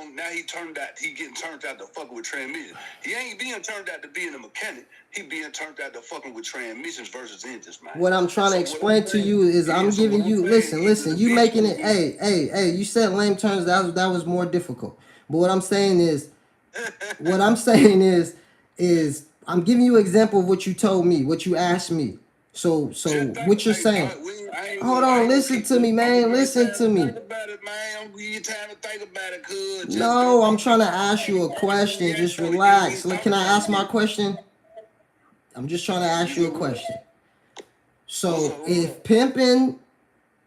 getting turned out to fucking with transmission. He ain't being turned out to being a mechanic. He being turned out to fucking with transmissions versus engines, man. What I'm trying to explain to you is I'm giving you, listen, you making it, hey, you said lame terms, that was more difficult. But what I'm saying is, I'm giving you an example of what you told me, what you asked me. So what you're saying. Hold on, listen to me, man. Listen to me. No, I'm trying to ask you a question. Just relax. Look, can I ask my question? I'm just trying to ask you a question. So if pimping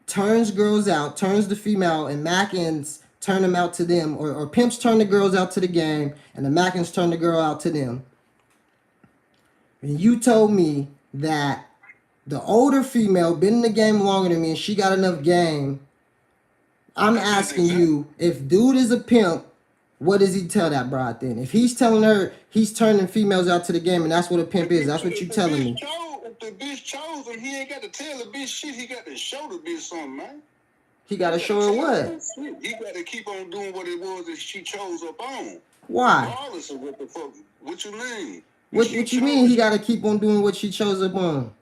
turns girls out, turns the female, and Mackins turn them out to them, or pimps turn the girls out to the game, and the Mackins turn the girl out to them, and you told me that the older female been in the game longer than me and she got enough game, I'm asking you, if dude is a pimp, what does he tell that broad then? If he's telling her he's turning females out to the game and that's what a pimp is, that's what you telling me. If the bitch chose him, he ain't got to tell the bitch shit. He got to show the bitch something, man. He got to show her what? He got to keep on doing what it was that she chose up on. Why? Regardless of what the fuck. What you mean? What you mean he got to keep on doing what she chose up on?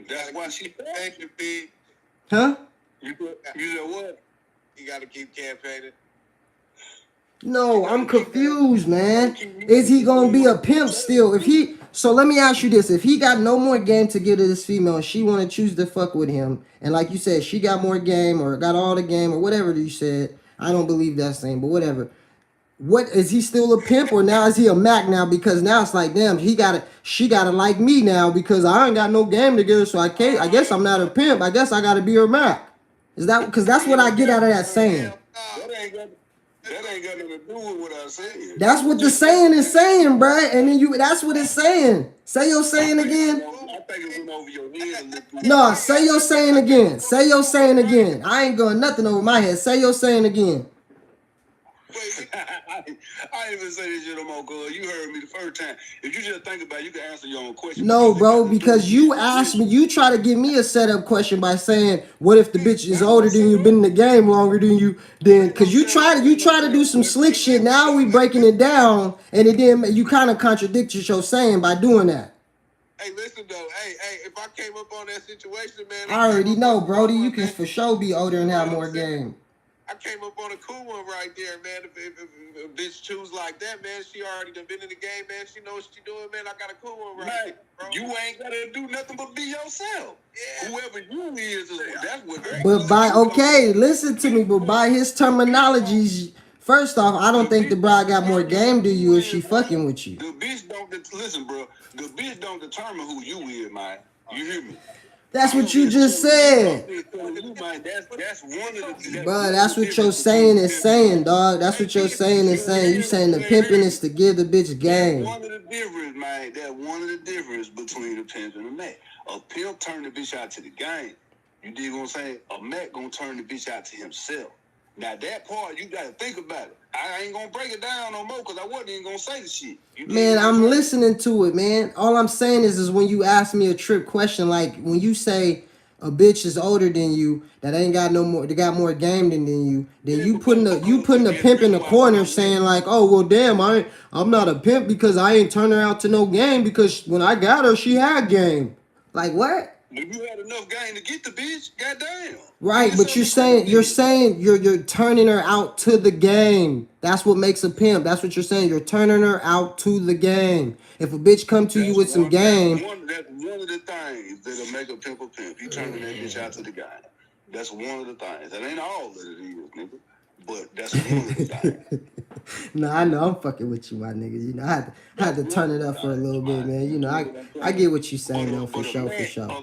That's why she campaigning, big. Huh? You said what? You got to keep campaigning. No, I'm confused, man. Is he gonna be a pimp still? So let me ask you this: if he got no more game to give to this female, and she want to choose to fuck with him, and like you said, she got more game or got all the game or whatever you said, I don't believe that saying, but whatever. What is he still a pimp or now is he a Mac now? Because now it's like, damn, she gotta like me now because I ain't got no game together, so I can't. I guess I'm not a pimp. I guess I gotta be her Mac. Is that because that's what I get out of that saying? That ain't got nothing to do with what I said. That's what the saying is saying, bruh. And then that's what it's saying. Say your saying again. I think it went over your head a little bit. No, say your saying again. Say your saying again. I ain't going nothing over my head. Say your saying again. I ain't even say this shit no more, cuz you heard me the first time. If you just think about it, you can answer your own question. No, bro, because you asked me, you try to give me a setup question by saying, what if the bitch is older than you, been in the game longer than you, then, because you try to do some slick shit, now we breaking it down, and it didn't, you kind of contradicted your saying by doing that. Hey, listen though. Hey, if I came up on that situation, man. I already know, Brody, you can for sure be older and have more game. I came up on a cool one right there, man. If a bitch choose like that, man, she already done been in the game, man. She knows what she doing, man. I got a cool one right there, bro. You ain't gotta do nothing but be yourself. Yeah. Whoever you is that's what. Listen to me, but by his terminologies, first off, I don't think the bride got more game to you if she fucking with you. The bitch don't listen, bro. The bitch don't determine who you is, man. You hear me? That's what you just said. That's one of the. Bro, that's what your saying is saying, dog. That's what your saying is saying. You saying the pimping is to give the bitch game. That's one of the difference, man. That's one of the difference between a pimp and a Mac. A pimp turn the bitch out to the game. You dig what I'm saying? A Mac gonna turn the bitch out to himself. Now that part, you gotta think about it. I ain't gonna break it down no more because I wasn't even gonna say the shit. Man, I'm listening to it, man. All I'm saying is when you ask me a trick question, like when you say a bitch is older than you, that ain't got no more, they got more game than you, then you putting a pimp in the corner saying like, oh well, damn, I'm not a pimp because I ain't turn her out to no game because when I got her, she had game. Like what? When you had enough game to get the bitch, goddamn. Right, but you're saying you're turning her out to the game. That's what makes a pimp. That's what you're saying. You're turning her out to the game. If a bitch come to you with some game, that's one of the things that'll make a pimp a pimp. You turning that bitch out to the game. That's one of the things. That ain't all that it is, nigga. But that's one of the things. No, I know I'm fucking with you, my nigga. You know, I had to turn it up for a little bit, man. You know, I get what you saying though, for sure.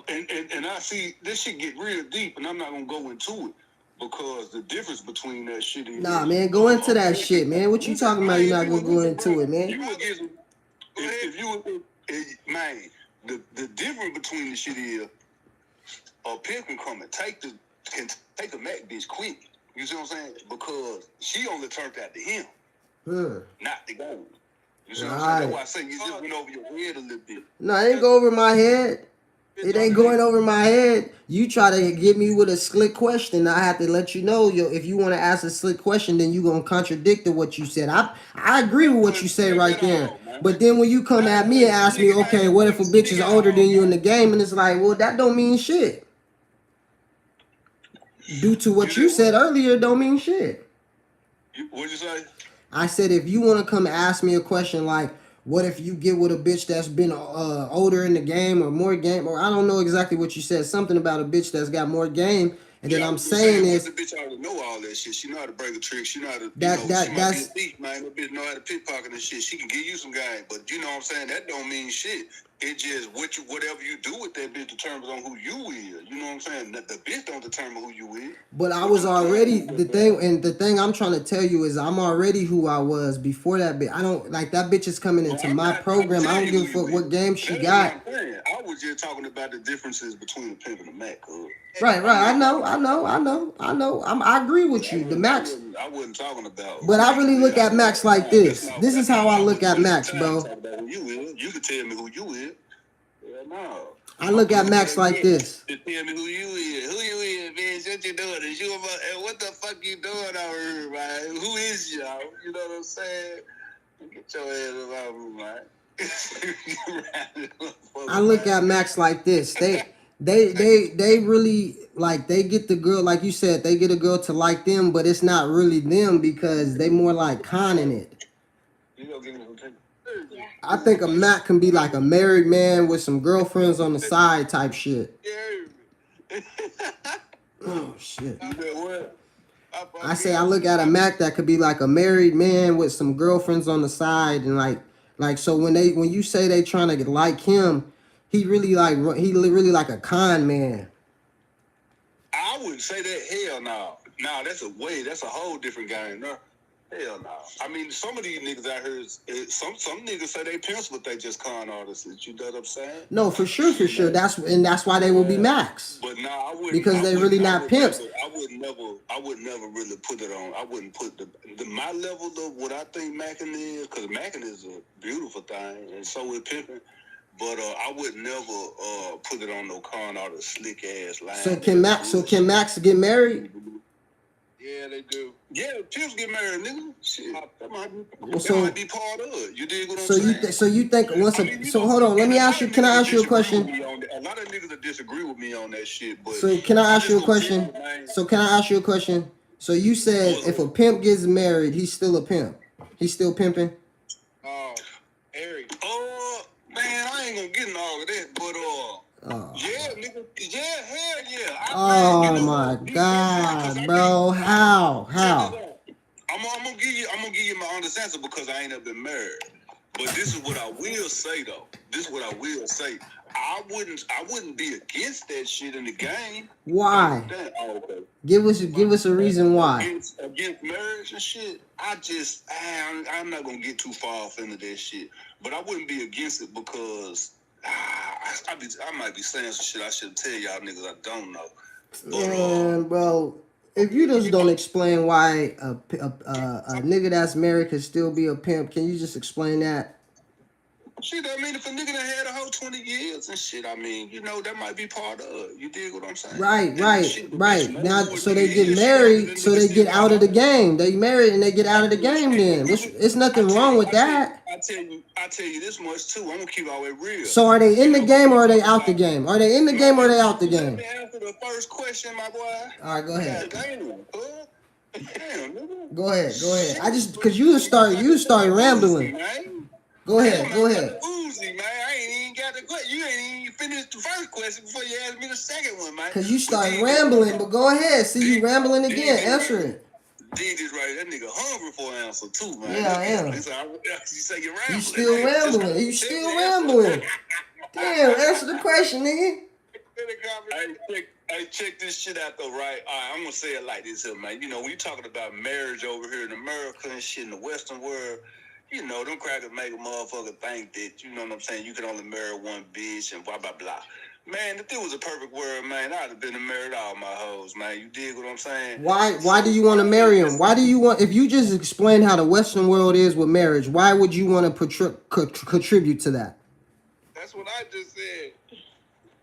And I see this shit get real deep, and I'm not gonna go into it because the difference between that shit is. Nah, man, go into that shit, man. What you talking about? You're not gonna go into it, man. You would get man, the difference between the shit is a pimp can come and take a Mac bitch quick. You see what I'm saying? Because she only turned out to him. Not the gold. You see what I'm saying? That's why I say you just went over your head a little bit. No, it ain't go over my head. It ain't going over my head. You try to get me with a slick question. I have to let you know, if you want to ask a slick question, then you going to contradict what you said. I agree with what you say right there. But then when you come at me and ask me, okay, what if a bitch is older than you in the game? And it's like, well, that don't mean shit. Due to what you said earlier, don't mean shit. What'd you say? I said, if you want to come ask me a question like, what if you get with a bitch that's been older in the game or more game, or I don't know exactly what you said, something about a bitch that's got more game, and then I'm saying is, the bitch already know all that shit. She know how to break a trick. She know how to. That's she might be a thief, man. That bitch know how to pickpocket and shit. She can give you some game, but you know what I'm saying. That don't mean shit. It just whatever you do with that bitch determines on who you is. You know what I'm saying? The bitch don't determine who you is. But I was already the thing I'm trying to tell you is I'm already who I was before that bitch. I don't like that bitch is coming into my program. I don't give a fuck what game she got. I was just talking about the differences between the pimp and the Mac. Right. I know. I agree with you. The Max. I wasn't talking about. But I really look at Max like this. This is how I look at Max, bro. You can tell me who you is. Yeah, no. I look at Max like this. Just tell me who you is. Who you is, bitch? What you doing? Is you about, what the fuck you doing over here, man? Who is y'all? You know what I'm saying? Get your ass about me, man. I look at Max like this. They really like they get the girl, like you said, they get a girl to like them, but it's not really them because they more like conning it. You gonna give me some tickets? I think a Mac can be like a married man with some girlfriends on the side type shit. Oh shit. I say I look at a Mac that could be like a married man with some girlfriends on the side and like so when you say they trying to like him, he really like a con man. I wouldn't say that. Hell no. No, that's a whole different game. No. Hell no. I mean, some of these niggas out here, some niggas say they pimps, but they just con artists. You know what I'm saying? No, for sure. That's why they will be Max. But no, I wouldn't. Because they really not pimps. I would never really put it on. I wouldn't put my level of what I think Mackin is, because Mackin is a beautiful thing, and so is pimping. But I would never put it on no con artist slick ass line. So can Max get married? Yeah, they do. Yeah, pimps get married, nigga. Shit, that might be part of it. You dig what I'm saying? So you think once hold on, let me ask you. Can I ask you a question? A lot of niggas that disagree with me on that shit. But so can I ask you a question? So you said if a pimp gets married, he's still a pimp. He's still pimping. Eric. Man, I ain't gonna get in all of that, but yeah, nigga, yeah, hell yeah. Oh my God, bro, how? I'm gonna give you my honest answer because I ain't ever been married. But this is what I will say though. I wouldn't be against that shit in the game. Why? Give us a reason why. Against marriage and shit. I'm not gonna get too far off into that shit. But I wouldn't be against it because I might be saying some shit I shouldn't tell y'all niggas I don't know. But, man, bro, if you just don't explain why a nigga that's married can still be a pimp, can you just explain that? Shit, I mean, if a nigga done had a whole 20 years and shit, I mean, you know, that might be part of it. You dig what I'm saying? Right. Now, so they get married, so they get out of the game. They married and they get out of the game then. It's nothing wrong with that. I tell you this much, too. I'm going to keep all it real. So are they in the game or are they out the game? Are they in the game or are they out the game? Let me answer the first question, my boy. All right, go ahead. Damn, nigga. Go ahead. I just, because you start rambling. Go ahead. Uzi, man. I ain't even got the question. You ain't even finished the first question before you asked me the second one, man. Because you started rambling, but go ahead. See, you rambling again. Answer it. Dig is right. That nigga hungry for an answer, too, man. Yeah, I am. You say you're rambling. You still rambling. Damn, answer the question, nigga. Hey, check this shit out, though, right? All right, I'm going to say it like this here, man. You know, when you talking about marriage over here in America and shit in the Western world, you know, them crackers make a motherfucker think that, you know what I'm saying, you can only marry one bitch and blah, blah, blah. Man, if it was a perfect world, man, I'd have been married all my hoes, man. You dig what I'm saying? Why do you want to marry him? If you just explain how the Western world is with marriage, why would you want to contribute to that? That's what I just said.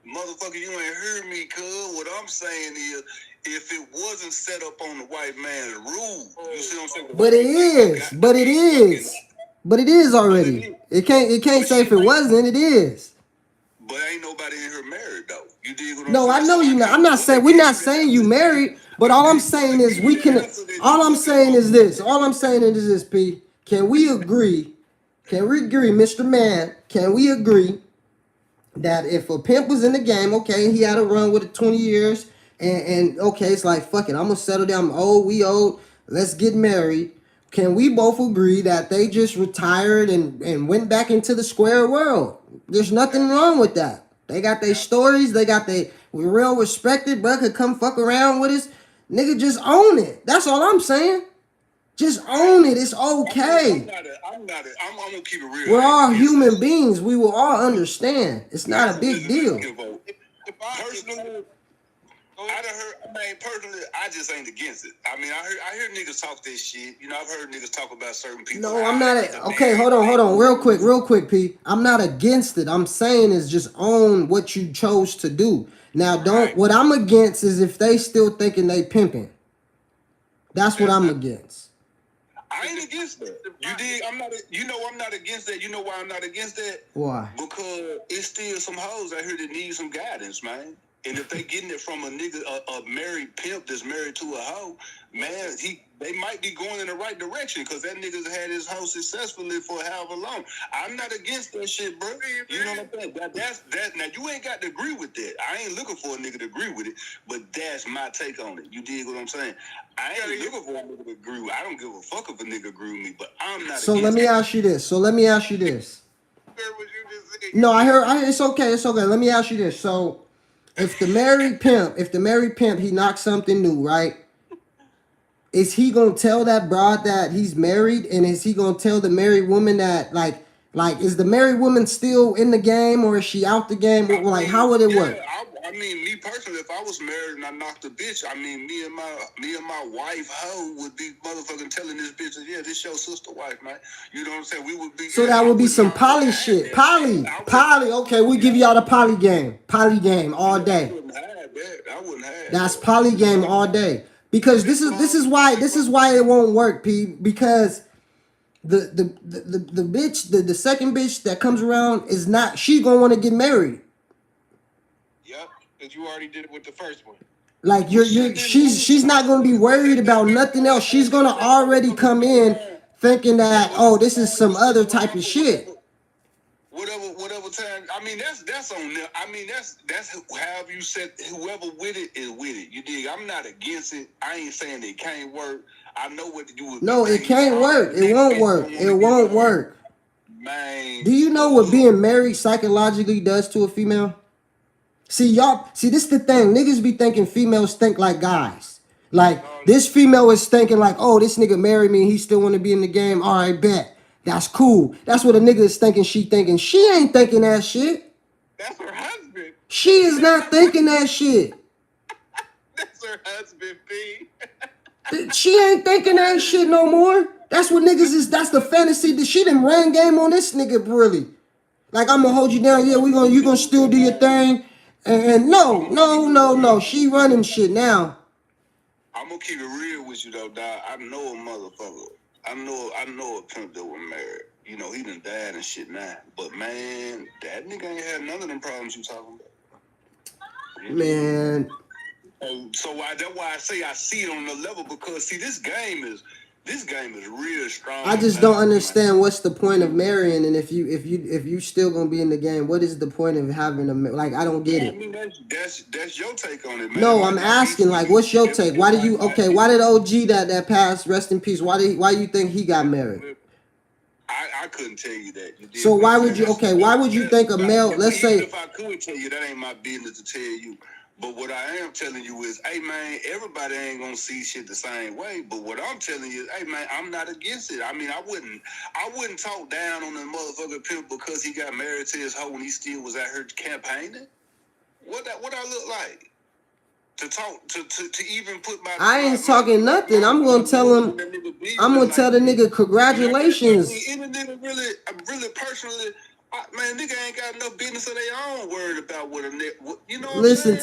Motherfucker, you ain't heard me, cuz. What I'm saying is, if it wasn't set up on the white man's rule, you see what I'm saying? But it is already. It can't say if it wasn't, it is. But ain't nobody in here married though. You dig what I'm saying? No, I know you not. I'm not saying we're not saying you married, but all I'm saying is all I'm saying is this, P. Can we agree, Mr. Man, can we agree that if a pimp was in the game, okay, he had a run with it 20 years, and okay, it's like, fuck it, I'm gonna settle down, we old, let's get married. can we both agree that they just retired and went back into the square world? There's nothing wrong with that. They got their stories. They got we real respected, bro. Could come fuck around with us. Nigga, just own it. That's all I'm saying. Just own it. It's okay. I'm gonna keep it real. We're all human beings. We will all understand. It's not a big deal. Personally, personally, I just ain't against it. I mean, I hear niggas talk this shit. You know, I've heard niggas talk about certain people. No, I'm not. Okay, hold on. Real quick, P. I'm not against it. I'm saying is just own what you chose to do. Now, don't. What I'm against is if they still thinking they pimping. That's what I'm against. I ain't against that. You dig? I'm not. You know, I'm not against that. You know why I'm not against that? Why? Because it's still some hoes out here that need some guidance, man. And if they getting it from a nigga, a married pimp that's married to a hoe, man, they might be going in the right direction because that nigga's had his hoe successfully for however long. I'm not against that shit, bro. You know what I'm saying? That's now you ain't got to agree with that. I ain't looking for a nigga to agree with it, but that's my take on it. You dig what I'm saying? I ain't looking for a nigga to agree with. I don't give a fuck if a nigga agree with me, but I'm not. So let me ask you this. No, I heard. It's okay. Let me ask you this. So. If the married pimp, he knocks something new, right? Is he gonna tell that broad that he's married, and is he gonna tell the married woman that like is the married woman still in the game or is she out the game? Like, how would it work? I mean, me personally, if I was married and I knocked a bitch, I mean, me and my wife hoe would be motherfucking telling this bitch, yeah, this your sister wife, man. You know what I'm saying? We would be. So that would be some poly shit. Poly. Okay, we give y'all the poly game. Poly game all day. I wouldn't have that. That's poly game all day. Because this is why it won't work, P. Because the bitch, the second bitch that comes around is not, she gonna want to get married. Yep, because you already did it with the first one. Like she's not gonna be worried about nothing else. She's gonna already come in thinking that, oh, this is some other type of shit. Whatever time. I mean, that's on them. I mean, that's however you said. Whoever with it is with it. You dig? I'm not against it. I ain't saying it can't work. I know what to do. No, it can't work. It won't work. It won't work. Man, do you know what being married psychologically does to a female? See, this is the thing. Niggas be thinking females think like guys. Like, this female is thinking like, oh, this nigga married me and he still want to be in the game. All right, bet. That's cool. That's what a nigga is thinking. She thinking. She ain't thinking that shit. That's her husband. She is not thinking that shit. That's her husband, B. She ain't thinking that shit no more. That's what niggas is. That's the fantasy that she done ran game on this nigga, really. Like, I'm gonna hold you down. Yeah, you gonna still do your thing. And no. She running shit now. I'm gonna keep it real with you though, dog. I know a motherfucker. I know a pimp that was married. You know, he done died and shit now. But man, that nigga ain't had none of them problems you talking about. Man. So that's why I say I see it on the level, because see, this game is real strong. I just don't understand what's the point of marrying, and if you still gonna be in the game, what is the point of having a, like, I don't get it. I mean, that's your take on it, man. No, I'm asking, like, what's your take? Why did OG that passed, rest in peace, why you think he got married? I couldn't tell you that. So why would you think a male, let's say, if I could tell you, that ain't my business to tell you. But what I am telling you is, hey, man, everybody ain't going to see shit the same way. But what I'm telling you is, hey, man, I'm not against it. I mean, I wouldn't talk down on the motherfucker pimp because he got married to his hoe when he still was out here campaigning. What I look like? To talk, to even put my... I ain't talking nothing. I'm going to tell him, I'm going to tell the nigga, congratulations. Any nigga really personally... Man, nigga ain't got enough business of their own worried about what a nigga, you know what Listen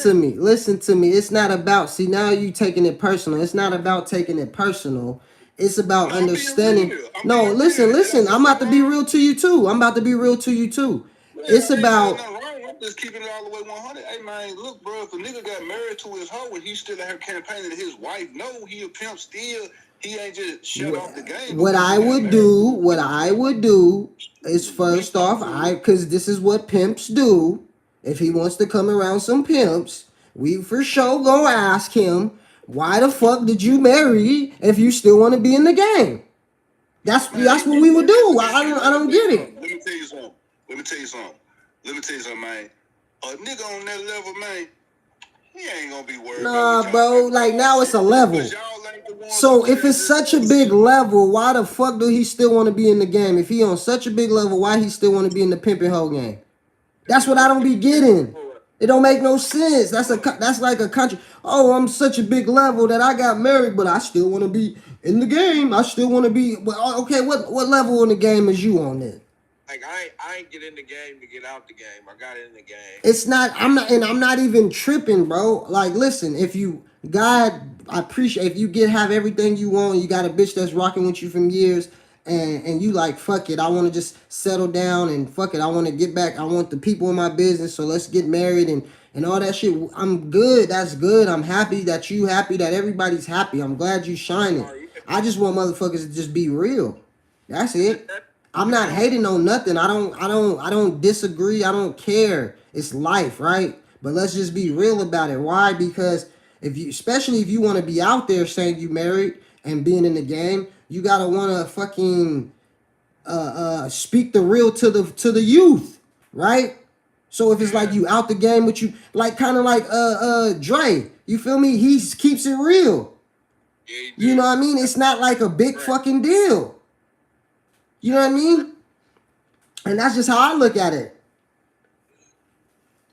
to me. It's not about, see, now you taking it personal. It's not about taking it personal. It's about understanding. No, listen. I'm about to be real to you too. It's about... I'm just keeping it all the way 100. Hey, man, look, bro, if a nigga got married to his hoe and he's still out here campaigning, his wife know he a pimp still... He ain't just shut off the game. What I would do is, first off, because this is what pimps do. If he wants to come around some pimps, we for sure gonna ask him, why the fuck did you marry if you still want to be in the game? That's what we would do. I don't get it. Let me tell you something, man. A nigga on that level, man, he ain't gonna be worried about what bro. Like now it's a level. So if it's such a big level, why the fuck do he still want to be in the game? If he on such a big level, why he still want to be in the pimping hoe game? That's what I don't be getting. It don't make no sense. That's like a country. Oh, I'm such a big level that I got married, but I still want to be in the game. I still want to be. Well, okay, what level in the game is you on then? Like I ain't get in the game to get out the game. I got in the game. It's not. I'm not even tripping, bro. Like, listen, if you God, I appreciate if you have everything you want. You got a bitch that's rocking with you from years. And you like, fuck it, I want to just settle down and fuck it, I want to get back, I want the people in my business, so let's get married and all that shit. I'm good, that's good. I'm happy that you happy, that everybody's happy. I'm glad you shining. I just want motherfuckers to just be real. That's it. I'm not hating on nothing. I don't disagree. I don't care. It's life, right? But let's just be real about it. Why? Because especially if you want to be out there saying you married and being in the game, you gotta wanna fucking speak the real to the youth, right? So if it's like you out the game with you, like kind of like Dre, you feel me? He keeps it real. You know what I mean? It's not like a big fucking deal. You know what I mean? And that's just how I look at it.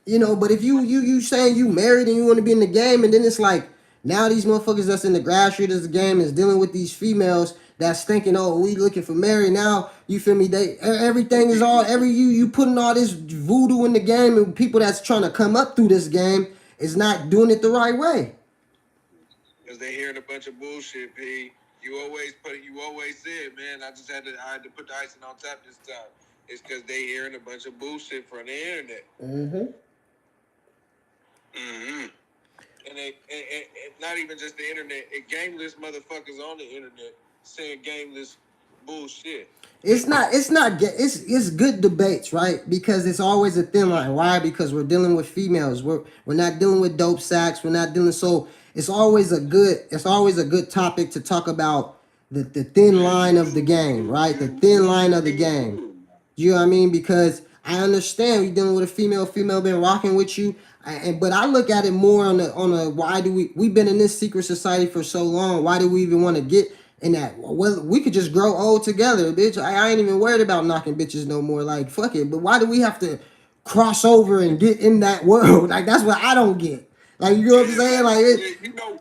You know, but if you saying you married and you want to be in the game, and then it's like now these motherfuckers that's in the grassroots of the game is dealing with these females that's thinking, oh, we looking for married now. You feel me? Everything is all you putting all this voodoo in the game, and people that's trying to come up through this game is not doing it the right way. Because they hearing a bunch of bullshit, P. You always said, man, I had to put the icing on top this time. It's because they hearing a bunch of bullshit from the internet. And not even just the internet, gameless motherfuckers on the internet saying gameless bullshit. It's good debates, right? Because it's always a thin line. Why? Because we're dealing with females. We're not dealing with dope sacks. We're not dealing. So it's always a good topic to talk about the thin line of the game, right? The thin line of the game. You know what I mean? Because I understand you're dealing with a female been rocking with you, but I look at it more on a why do we've been in this secret society for so long? Why do we even want to get in that? Well, we could just grow old together, bitch. I ain't even worried about knocking bitches no more. Like, fuck it. But why do we have to cross over and get in that world? Like, that's what I don't get. Like, you know what I'm saying? Like, you know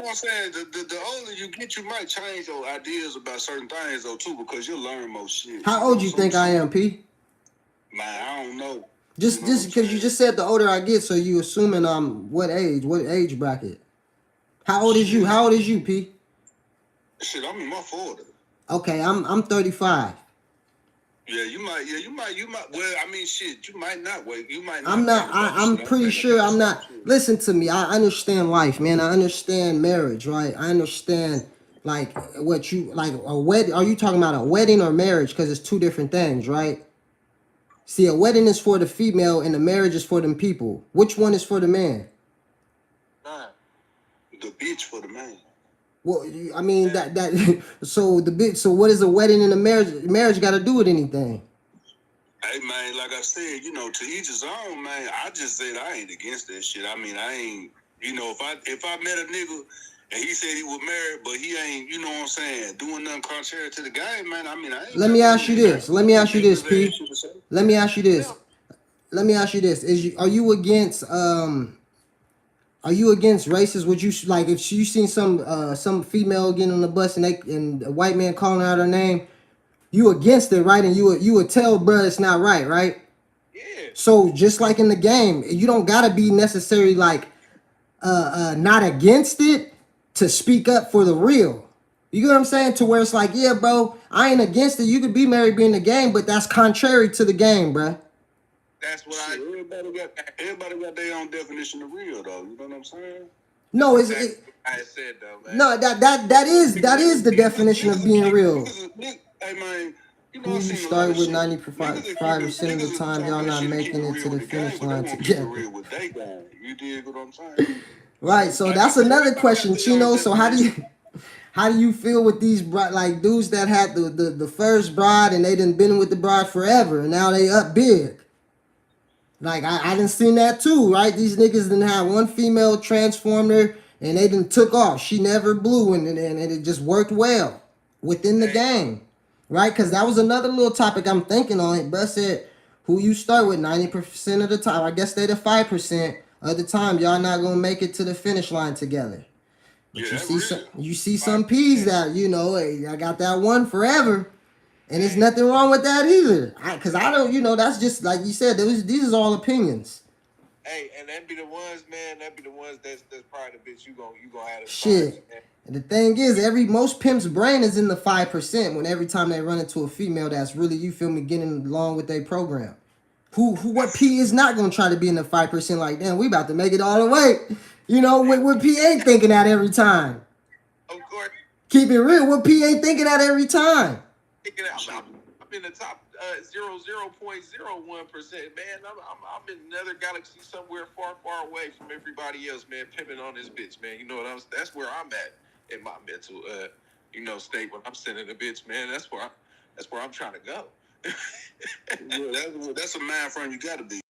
what I'm saying? The older you get, you might change your ideas about certain things though too, because you learn more shit. How old you think I am, P? Man, I don't know. Just because you just said the older I get, so you assuming what age bracket? How old is you? How old is you, P? Shit, I'm in my 40s. Okay, I'm 35. Yeah, you might. Well, I mean, shit, you might not wait. You might not. I'm not. I'm pretty sure I'm not. Listen to me. I understand life, man. I understand marriage, right? I understand like what you like a wedding. Are you talking about a wedding or marriage? Because it's two different things, right? See, a wedding is for the female and a marriage is for them people. Which one is for the man? The bitch for the man. Well, I mean that so the bitch. So what is a wedding and a marriage? Marriage got to do with anything? Hey man, like I said, to each his own, man. I just said I ain't against that shit. I mean, I ain't. If I met a nigga and he said he was married, but he ain't, you know what I'm saying, doing nothing contrary to the game, man. I mean, I ain't. Let me ask you this, P. Let me ask you this. Are you against Are you against races? Would you like if you seen some female getting on the bus and a white man calling out her name? You against it, right? And you would tell, bro, it's not right? Yeah. So just like in the game, you don't gotta be necessarily like not against it to speak up for the real. You get what I'm saying? To where it's like, yeah, bro, I ain't against it. You could be married, be in the game, but that's contrary to the game, bro. That's what everybody got their own definition of real, though. You know what I'm saying? No, I said though, man. No, that is the definition of being real. Hey man, you start with 95% of the time y'all not making it to the finish line together. You dig what I'm saying? Right. So that's another question, Chino. So how How do you feel with these like dudes that had the first bride and they done been with the bride forever and now they up big? Like I done seen that too, right? These niggas done had one female transformed her and they done took off. She never blew and it just worked well within the game, right? Because that was another little topic I'm thinking on it. But said who you start with 90% of the time. I guess they the 5% of the time y'all not gonna make it to the finish line together. But Yeah, you see some P's that, you know, hey, I got that one forever. And there's nothing wrong with that either. Cause I don't, you know, that's just like you said, these is all opinions. Hey, and that be the ones, man, that be the ones that's probably the bitch you gonna have to Shit. find, man. And the thing is, most pimp's brain is in the 5% when every time they run into a female that's really, you feel me, getting along with their program. What P is not gonna try to be in the 5% like, damn, we about to make it all the way. You know, what P ain't thinking that every time. Of course. Keep it real, what P ain't thinking that every time. I'm in the top 0.01%, man. I'm in another galaxy somewhere far, far away from everybody else, man. Pimping on this bitch, man. You know what I'm? That's where I'm at in my mental, state when I'm sending a bitch, man. That's where I'm trying to go. Yeah, that's a mind frame you gotta be.